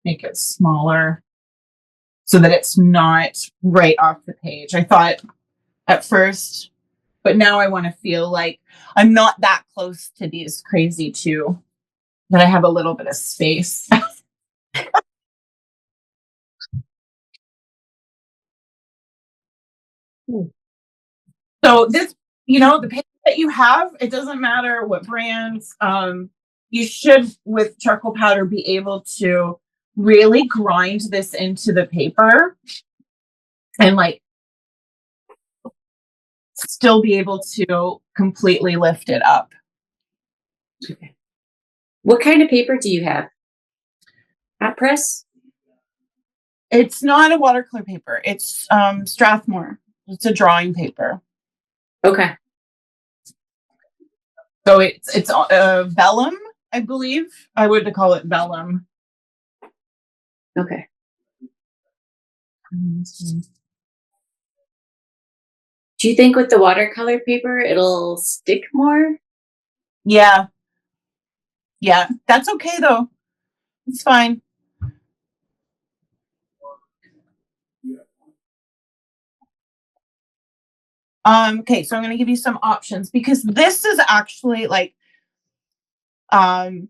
make it smaller so that it's not right off the page. I thought at first, but now I want to feel like I'm not that close to these crazy two, that I have a little bit of space. So this, the paper that you have, it doesn't matter what brands, you should with charcoal powder be able to really grind this into the paper and like still be able to completely lift it up. Okay. What kind of paper do you have? Hot press? It's not a watercolor paper. It's Strathmore. It's a drawing paper. Okay. So it's vellum, I believe. I would call it vellum. Okay. Do you think with the watercolor paper it'll stick more? Yeah. Yeah. That's okay though. It's fine. Okay, so I'm going to give you some options because this is actually like an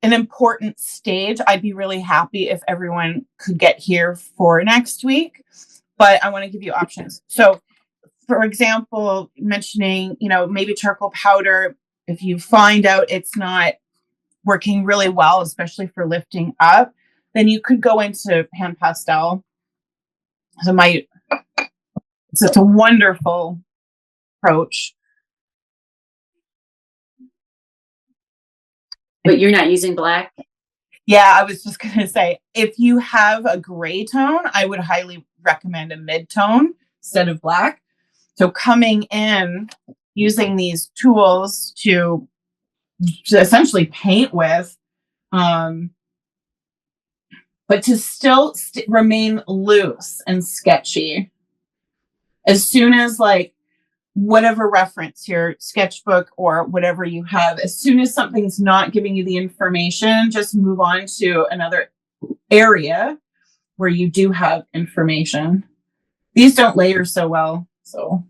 important stage. I'd be really happy if everyone could get here for next week, but I want to give you options. So, for example, mentioning, maybe charcoal powder, if you find out it's not working really well, especially for lifting up, then you could go into pan pastel. So it's a wonderful approach. But you're not using black? Yeah, I was just going to say, if you have a gray tone, I would highly recommend a mid-tone instead of black. So coming in, using these tools to essentially paint with, but to still remain loose and sketchy. As soon as like whatever reference, your sketchbook or whatever you have, as soon as something's not giving you the information, just move on to another area where you do have information. These don't layer so well. So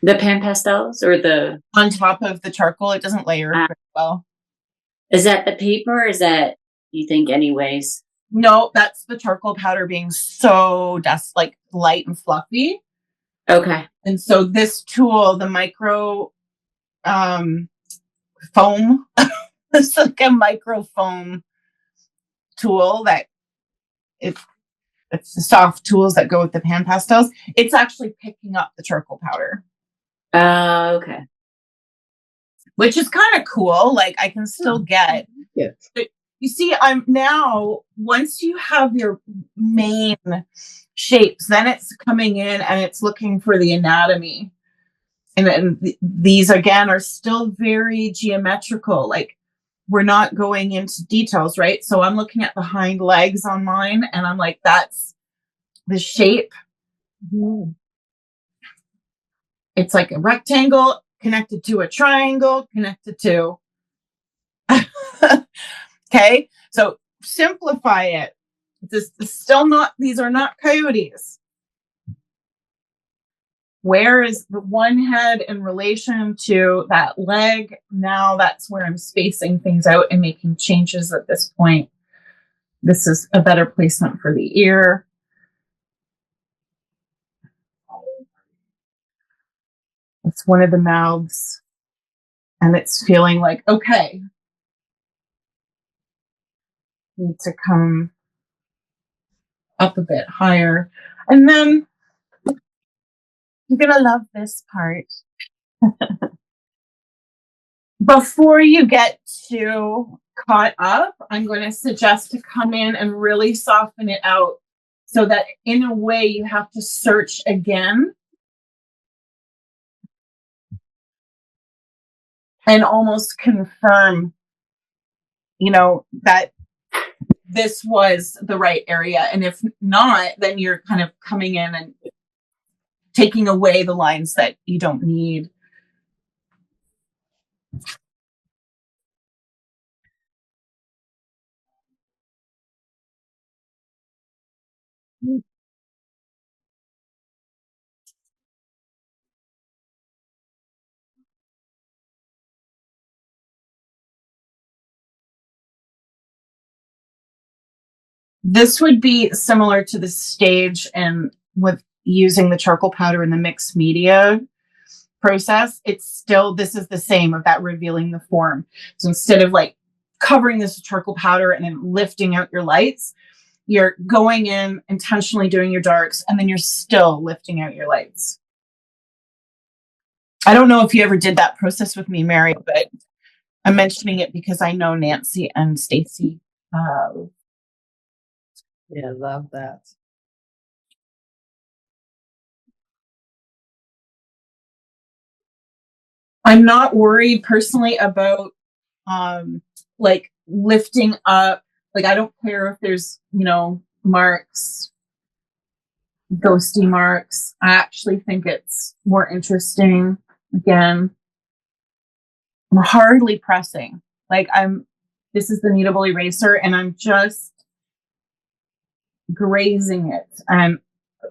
The pan pastels or the on top of the charcoal, it doesn't layer very well. Is that the paper or is that you think anyways? No, that's the charcoal powder being so like light and fluffy. Okay. And so this tool, the micro foam, it's like a micro foam tool that it's the soft tools that go with the pan pastels. It's actually picking up the charcoal powder. Okay. Which is kind of cool. Like I can still get. Yes. You see, I'm now, once you have your main shapes, then it's coming in and it's looking for the anatomy. And then these again are still very geometrical. Like we're not going into details, right? So I'm looking at the hind legs on mine and I'm like, that's the shape. Mm-hmm. It's like a rectangle connected to a triangle, connected to. Okay. So simplify it. This is still not, these are not coyotes. Where is the one head in relation to that leg? Now that's where I'm spacing things out and making changes at this point. This is a better placement for the ear. It's one of the mouths. And it's feeling like, okay, need to come up a bit higher. And then you're going to love this part. Before you get too caught up, I'm going to suggest to come in and really soften it out so that in a way you have to search again and almost confirm, that this was the right area. And if not, then you're kind of coming in and taking away the lines that you don't need. This would be similar to the stage and with using the charcoal powder in the mixed media process. This is the same of that revealing the form. So instead of like covering this with charcoal powder and then lifting out your lights, you're going in intentionally doing your darks, and then you're still lifting out your lights. I don't know if you ever did that process with me, Mary, but I'm mentioning it because I know Nancy and Stacy. Yeah, I love that. I'm not worried personally about like lifting up. Like, I don't care if there's, marks, ghosty marks. I actually think it's more interesting. Again, I'm hardly pressing. Like, this is the kneadable eraser and I'm just grazing it. And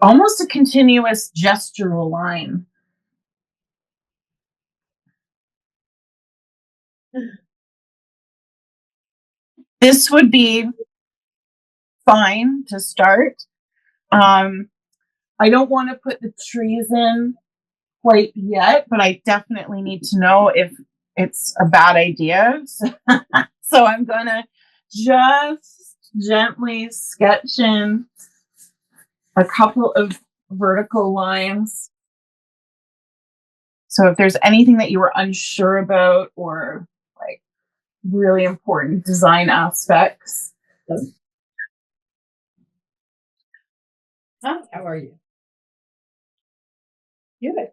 almost a continuous gestural line. This would be fine to start. I don't want to put the trees in quite yet, but I definitely need to know if it's a bad idea. So I'm gonna just gently sketch in a couple of vertical lines. So if there's anything that you were unsure about or like really important design aspects. Hi, how are you? Good.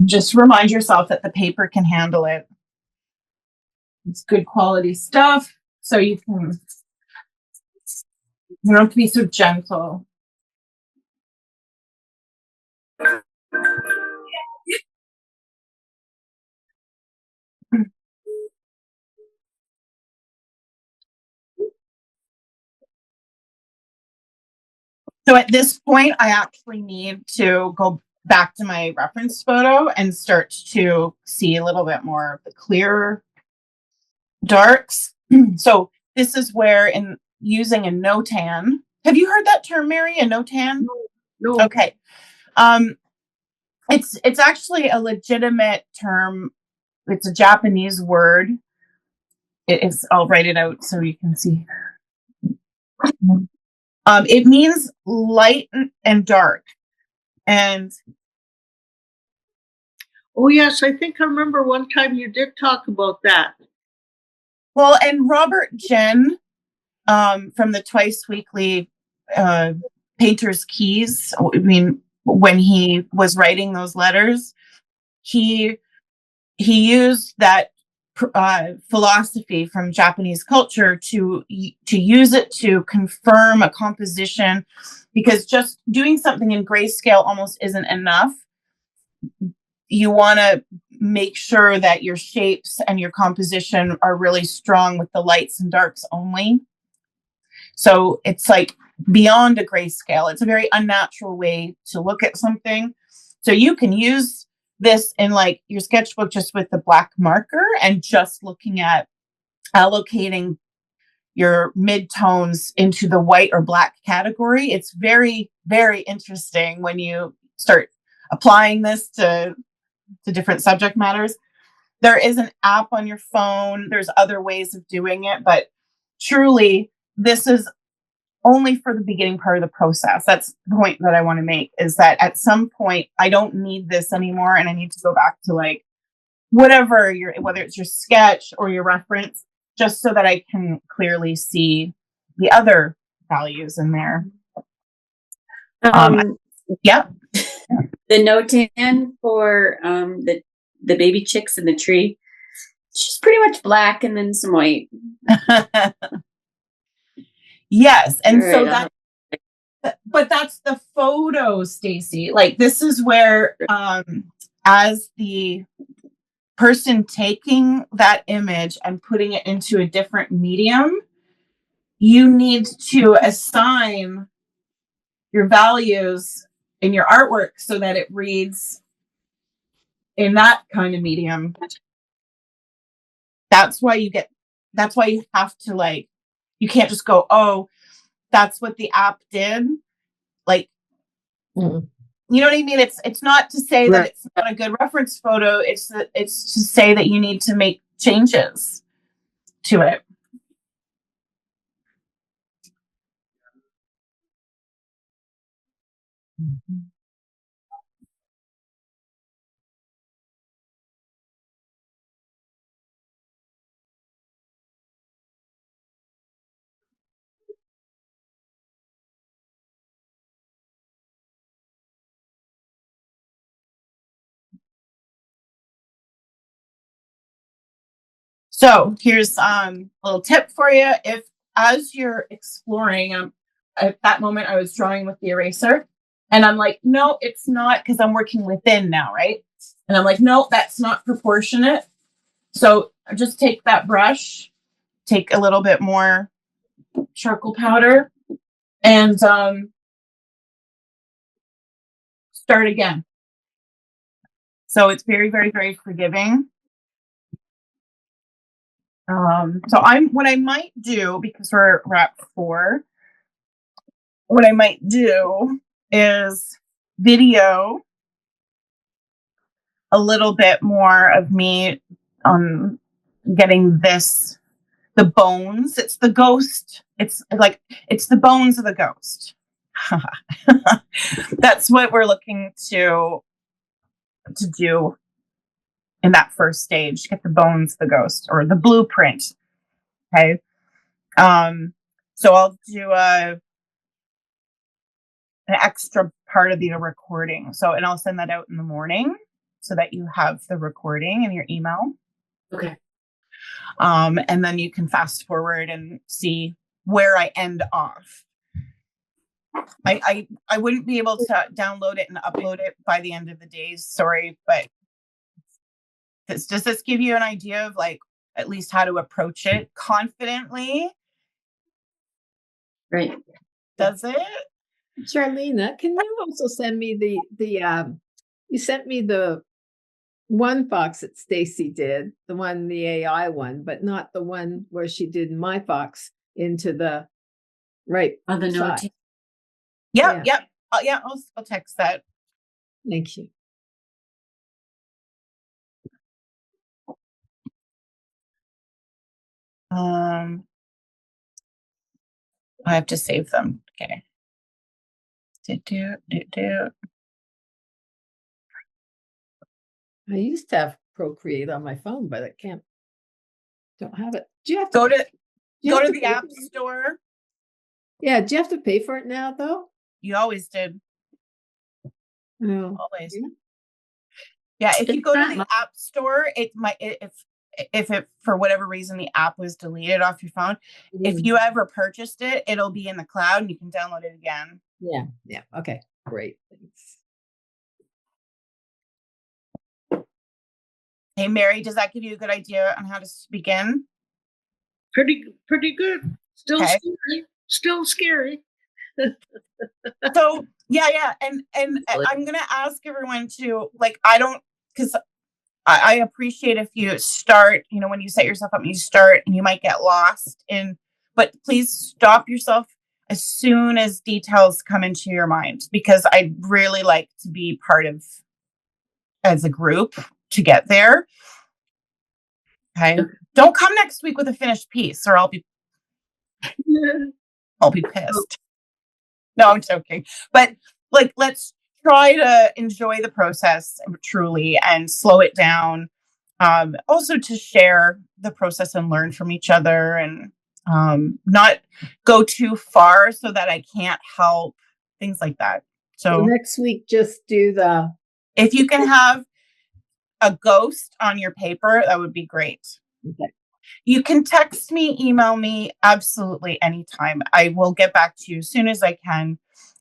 Just remind yourself that the paper can handle it. It's good quality stuff, so you don't have to be so gentle. So at this point, I actually need to go back to my reference photo and start to see a little bit more of the clearer darks. So this is where in using a no-tan. Have you heard that term, Mary? A no-tan? No. Okay. It's actually a legitimate term. It's a Japanese word. I'll write it out so you can see. It means light and dark. And Oh, yes, I think I remember one time you did talk about that. well, and Robert Jen from the Twice Weekly Painter's Keys, I mean, when he was writing those letters, he used that philosophy from Japanese culture to use it to confirm a composition, because just doing something in grayscale almost isn't enough. You want to make sure that your shapes and your composition are really strong with the lights and darks only. So it's like beyond a grayscale. It's a very unnatural way to look at something. So you can use this in like your sketchbook just with the black marker and just looking at allocating your mid-tones into the white or black category. It's very, very interesting when you start applying this to different subject matters. There is an app on your phone. There's other ways of doing it, but truly, this is only for the beginning part of the process. That's the point that I want to make, is that at some point I don't need this anymore and I need to go back to like whatever whether it's your sketch or your reference, just so that I can clearly see the other values in there. Yeah. The notan for the baby chicks in the tree, she's pretty much black and then some white. Yes, and All so right, but that's the photo, Stacy. Like, this is where as the person taking that image and putting it into a different medium, you need to assign your values in your artwork so that it reads in that kind of medium. That's why you have to, like, you can't just go, oh, that's what the app did. Like, you know what I mean? It's not to say that it's not a good reference photo. It's to say that you need to make changes to it. So here's a little tip for you. If as you're exploring, at that moment I was drawing with the eraser, and I'm like, no, it's not, because I'm working within now, right? And I'm like, no, that's not proportionate. So just take that brush, take a little bit more charcoal powder, and start again. So it's very, very, very forgiving. So what I might do, because we're at 4, what I might do is video a little bit more of me getting the bones. It's the ghost. It's the bones of the ghost. That's what we're looking to do in that first stage, get the bones of the ghost, or the blueprint. Okay. So I'll do an extra part of the recording. And I'll send that out in the morning so that you have the recording in your email. Okay. And then you can fast forward and see where I end off. I wouldn't be able to download it and upload it by the end of the day. Sorry, but does this give you an idea of, like, at least how to approach it confidently? Right. Does it? Charlena, can you also send me you sent me the one fox that Stacy did, the AI one, but not the one where she did my fox into the right on the note. Yep. I'll text that. Thank you. I have to save them. Okay. I used to have Procreate on my phone, but I don't have it. Do you have to go to the pay app store? Yeah, do you have to pay for it now, though? You always did. No. Always. Yeah, if you go to the app store, it might, if it, for whatever reason, the app was deleted off your phone, if you ever purchased it, it'll be in the cloud and you can download it again. Yeah. Okay, great. Thanks. Hey, Mary, does that give you a good idea on how to begin? Pretty good. Still scary. Still scary. So yeah, and I'm gonna ask everyone to, like, because I appreciate if you start, when you set yourself up, you start and you might get lost but please stop yourself as soon as details come into your mind, because I'd really like to be part of, as a group, to get there. Okay. Don't come next week with a finished piece or I'll be pissed. No, I'm joking. But, like, let's try to enjoy the process truly and slow it down. Also to share the process and learn from each other, and not go too far so that I can't help, things like that. So So next week, just do the. if you can have a ghost on your paper, that would be great. Okay. You can text me, email me, absolutely anytime. I will get back to you as soon as I can.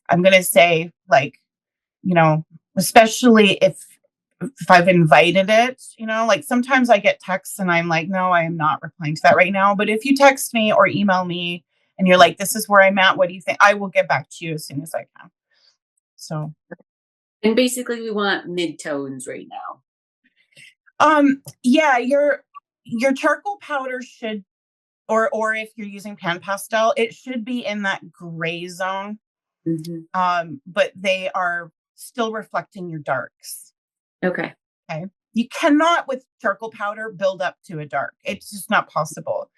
I'm going to say, like, especially if I've invited it, like sometimes I get texts and I'm like, no, I am not replying to that right now. But if you text me or email me and you're like, this is where I'm at, what do you think? I will get back to you as soon as I can. So. And basically we want mid-tones right now. Yeah, your charcoal powder should, or if you're using pan pastel, it should be in that gray zone. Mm-hmm. But they are still reflecting your darks. Okay. You cannot with charcoal powder build up to a dark. It's just not possible.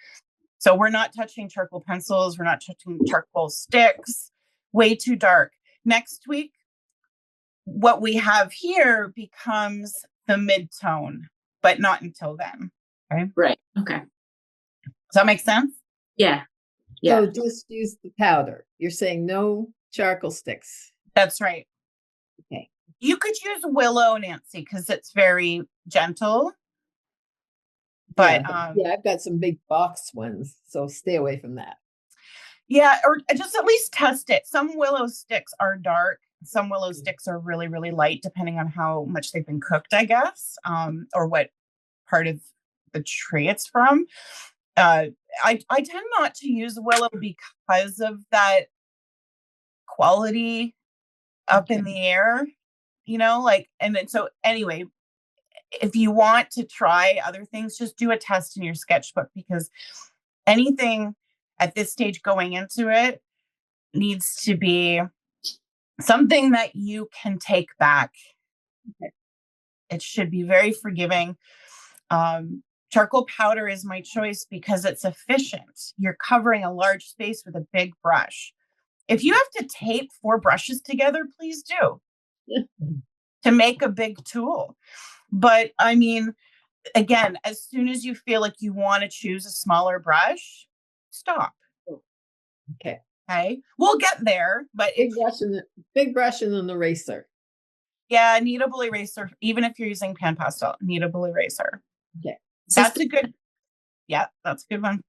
So we're not touching charcoal pencils. We're not touching charcoal sticks. Way too dark. Next week, what we have here becomes the mid-tone, but not until then. Okay. Right. Okay. Does that make sense? Yeah. So just use the powder. You're saying no charcoal sticks. That's right. Okay. You could use willow, Nancy, because it's very gentle. But yeah, I've got some big box ones, so stay away from that. Yeah, or just at least test it. Some willow sticks are dark. Some willow sticks are really, really light, depending on how much they've been cooked, I guess, or what part of the tree it's from. I tend not to use willow because of that quality up in the air, and then so anyway, if you want to try other things, just do a test in your sketchbook, because anything at this stage going into it needs to be something that you can take back. Okay. It should be very forgiving. Charcoal powder is my choice because it's efficient. You're covering a large space with a big brush. If you have to tape 4 brushes together, please do to make a big tool. But I mean, again, as soon as you feel like you want to choose a smaller brush, stop. Okay. We'll get there, but big brush and an eraser. Yeah, kneadable eraser. Even if you're using pan pastel, kneadable eraser. Okay. That's a good one.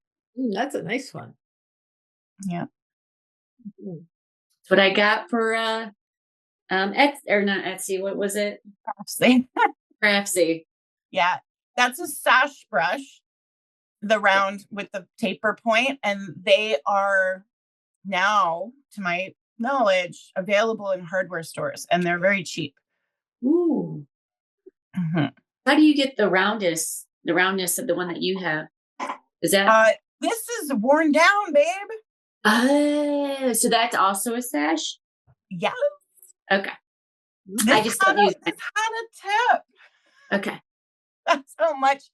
That's a nice one. Yeah. That's what I got for Etsy, or not Etsy, what was it? Craftsy. Yeah. That's a sash brush, the round with the taper point, and they are now, to my knowledge, available in hardware stores, and they're very cheap. Ooh. Mm-hmm. How do you get the roundness of the one that you have? Is that this is worn down, babe. So that's also a sash? Yeah. Okay. This had a tip. Okay. That's how much.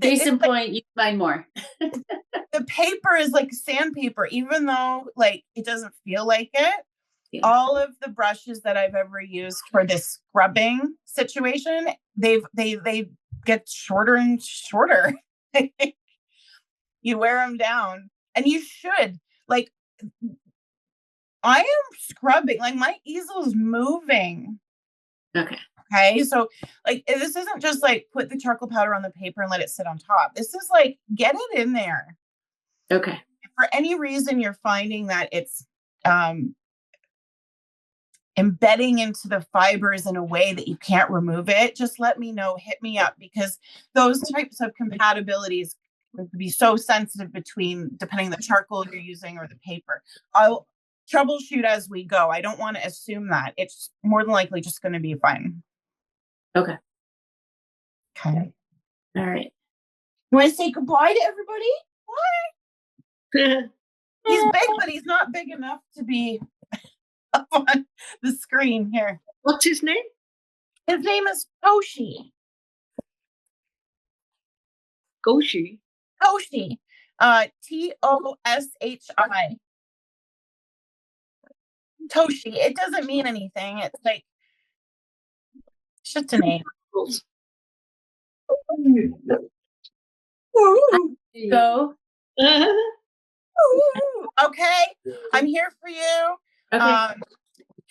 Case in point, you find more. The paper is like sandpaper, even though it doesn't feel like it. Yeah. All of the brushes that I've ever used for this scrubbing situation, they get shorter and shorter. You wear them down, and you should. I am scrubbing, my easel's moving. Okay. So this isn't just put the charcoal powder on the paper and let it sit on top. This is get it in there. Okay. If for any reason you're finding that it's embedding into the fibers in a way that you can't remove it, just let me know, hit me up, because those types of compatibilities would be so sensitive depending the charcoal you're using or the paper. I'll troubleshoot as we go. I don't want to assume that. It's more than likely just going to be fine. Okay. Okay. All right. You want to say goodbye to everybody? What? He's big, but he's not big enough to be up on the screen here. What's his name? His name is Toshi. Toshi. Toshi. Toshi. Toshi. It doesn't mean anything. It's just a name. Go. Okay, I'm here for you. Okay.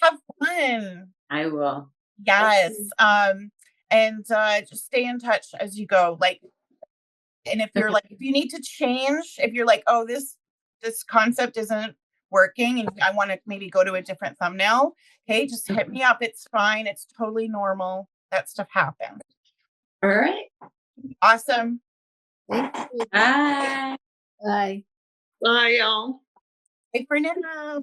Have fun. I will. Yes. And just stay in touch as you go. Like, and if you're like, if you need to change, if you're like, oh, this concept isn't working and I want to maybe go to a different thumbnail, okay, just hit me up. It's fine. It's totally normal. That stuff happens. All right. Awesome. Thank you. Bye. Bye. Bye, y'all. Bye for now.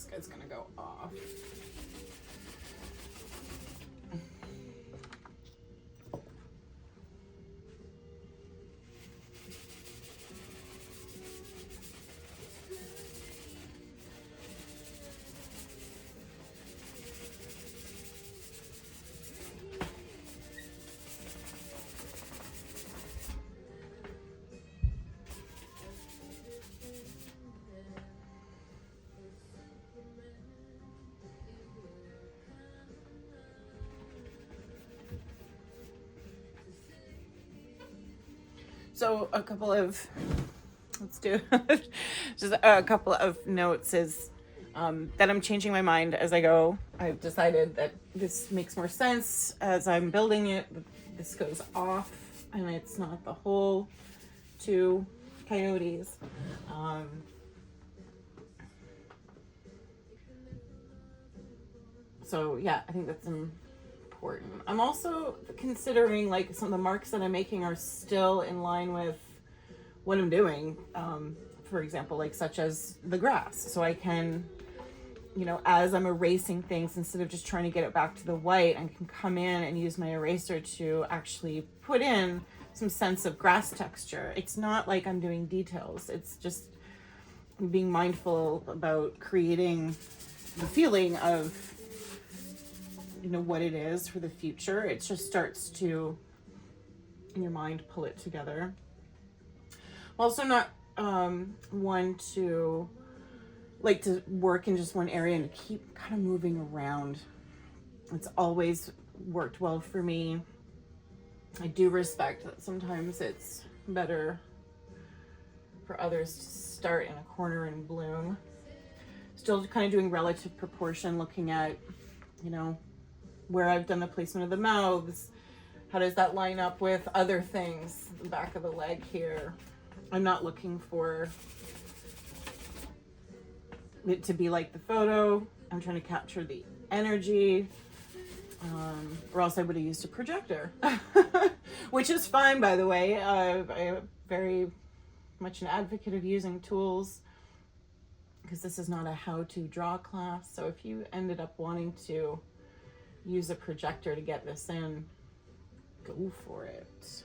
this guy's gonna go off. So let's do just a couple of notes is that I'm changing my mind as I go. I've decided that this makes more sense as I'm building it. This goes off and it's not the whole 2 coyotes. So yeah, I think that's important. I'm also considering like some of the marks that I'm making are still in line with what I'm doing. For example, like such as the grass. So I can, you know, as I'm erasing things, instead of just trying to get it back to the white, I can come in and use my eraser to actually put in some sense of grass texture. It's not like I'm doing details. It's just being mindful about creating the feeling of, you know, what it is for the future. It just starts to, in your mind, pull it together. I'm also not one to like to work in just one area and to keep kind of moving around. It's always worked well for me. I do respect that sometimes it's better for others to start in a corner and bloom. Still kind of doing relative proportion, looking at, you know, where I've done the placement of the mouths. How does that line up with other things? The back of the leg here. I'm not looking for it to be like the photo. I'm trying to capture the energy. Or else I would have used a projector, which is fine, by the way. I'm very much an advocate of using tools because this is not a how-to draw class. So if you ended up wanting to use a projector to get this in, go for it.